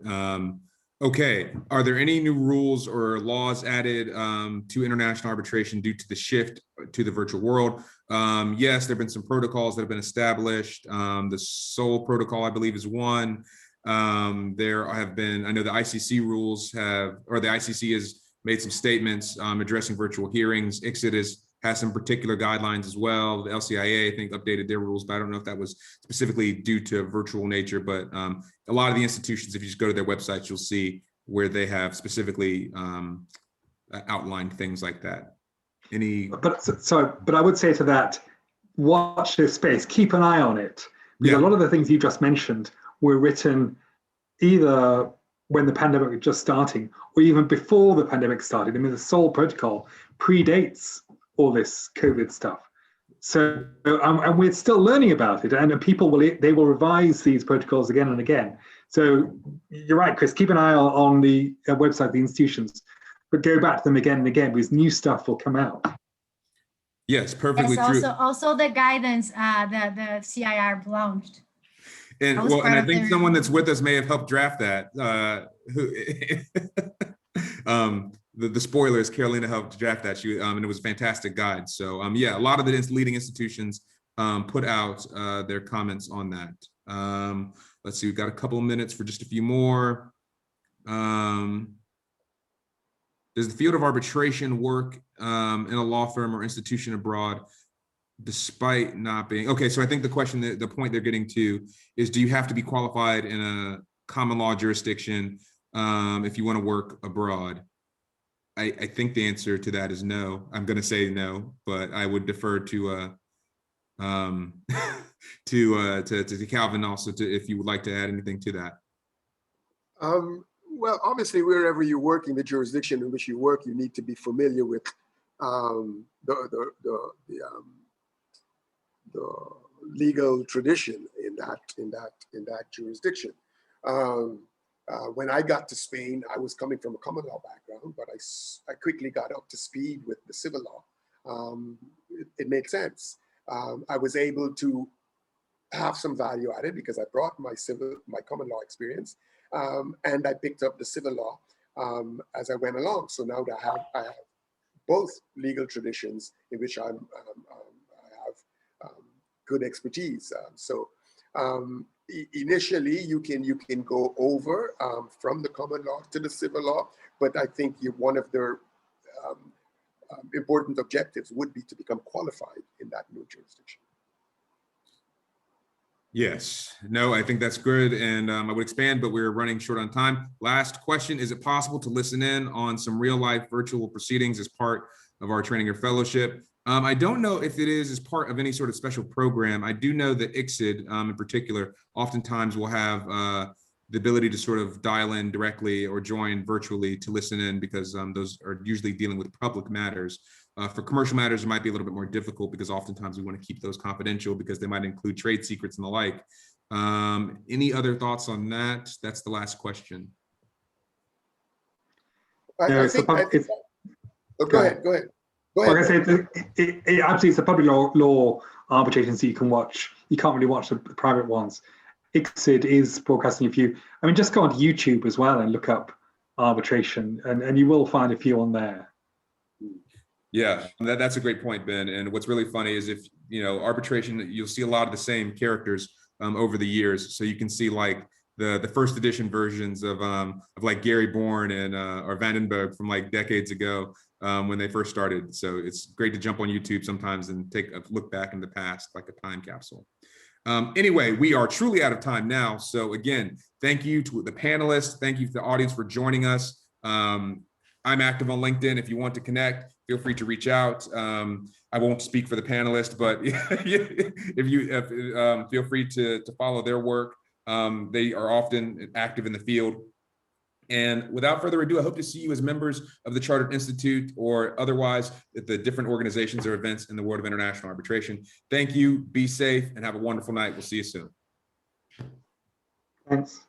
[SPEAKER 1] Okay, are there any new rules or laws added to international arbitration due to the shift to the virtual world? Yes, there have been some protocols that have been established. The SOL protocol, I believe, is one. There have been, I know the ICC rules have, or the ICC has made some statements addressing virtual hearings. ICSID has some particular guidelines as well. The LCIA, I think, updated their rules, but I don't know if that was specifically due to virtual nature. But a lot of the institutions, if you just go to their websites, you'll see where they have specifically outlined things like that. But
[SPEAKER 4] I would say to that, watch this space, keep an eye on it. Because a lot of the things you just mentioned were written either when the pandemic was just starting or even before the pandemic started. I mean, the SOL protocol predates all this COVID stuff. So, and we're still learning about it, and people will revise these protocols again and again. So you're right, Chris, keep an eye on the website of the institutions, but go back to them again and again, because new stuff will come out.
[SPEAKER 1] Yes, perfectly true.
[SPEAKER 3] Also the guidance the CIArb launched.
[SPEAKER 1] And well, and I think someone that's with us may have helped draft that. The spoiler is Carolina helped draft that. And it was a fantastic guide. So yeah, a lot of the leading institutions put out their comments on that. Let's see, we've got a couple of minutes for just a few more. Does the field of arbitration work in a law firm or institution abroad, despite not being, okay, so I think the question, the point they're getting to is, do you have to be qualified in a common law jurisdiction if you want to work abroad? I think the answer to that is no. I'm going to say no, but I would defer to to Calvin also, if you would like to add anything to that.
[SPEAKER 2] Well, obviously, wherever you work in the jurisdiction in which you work, you need to be familiar with the legal tradition in that jurisdiction. When I got to Spain, I was coming from a common law background, but I quickly got up to speed with the civil law. It made sense. I was able to have some value added because I brought my common law experience, and I picked up the civil law as I went along. So now that I have both legal traditions in which I have good expertise. Initially, you can go over from the common law to the civil law, but I think one of their important objectives would be to become qualified in that new jurisdiction.
[SPEAKER 1] Yes, no, I think that's good. And I would expand, but we're running short on time. Last question, is it possible to listen in on some real life virtual proceedings as part of our training or fellowship? I don't know if it is as part of any sort of special program. I do know that ICSID in particular, oftentimes will have the ability to sort of dial in directly or join virtually to listen in, because those are usually dealing with public matters. For commercial matters, it might be a little bit more difficult because oftentimes we want to keep those confidential because they might include trade secrets and the like. Any other thoughts on that? That's the last question.
[SPEAKER 2] Go ahead.
[SPEAKER 4] Like I said, absolutely, it's a public law arbitration, so you can watch. You can't really watch the private ones. ICSID is broadcasting a few. I mean, just go onto YouTube as well and look up arbitration, and you will find a few on there.
[SPEAKER 1] Yeah, that's a great point, Ben. And what's really funny is if, arbitration, you'll see a lot of the same characters over the years. So you can see like the first edition versions of like Gary Bourne and or Vandenberg from like decades ago when they first started. So it's great to jump on YouTube sometimes and take a look back in the past, like a time capsule. Anyway, we are truly out of time now. So again, thank you to the panelists. Thank you to the audience for joining us. I'm active on LinkedIn. If you want to connect, feel free to reach out. I won't speak for the panelists, but if you feel free to follow their work. They are often active in the field. And without further ado, I hope to see you as members of the Chartered Institute or otherwise at the different organizations or events in the world of international arbitration. Thank you, be safe, and have a wonderful night. We'll see you soon.
[SPEAKER 4] Thanks.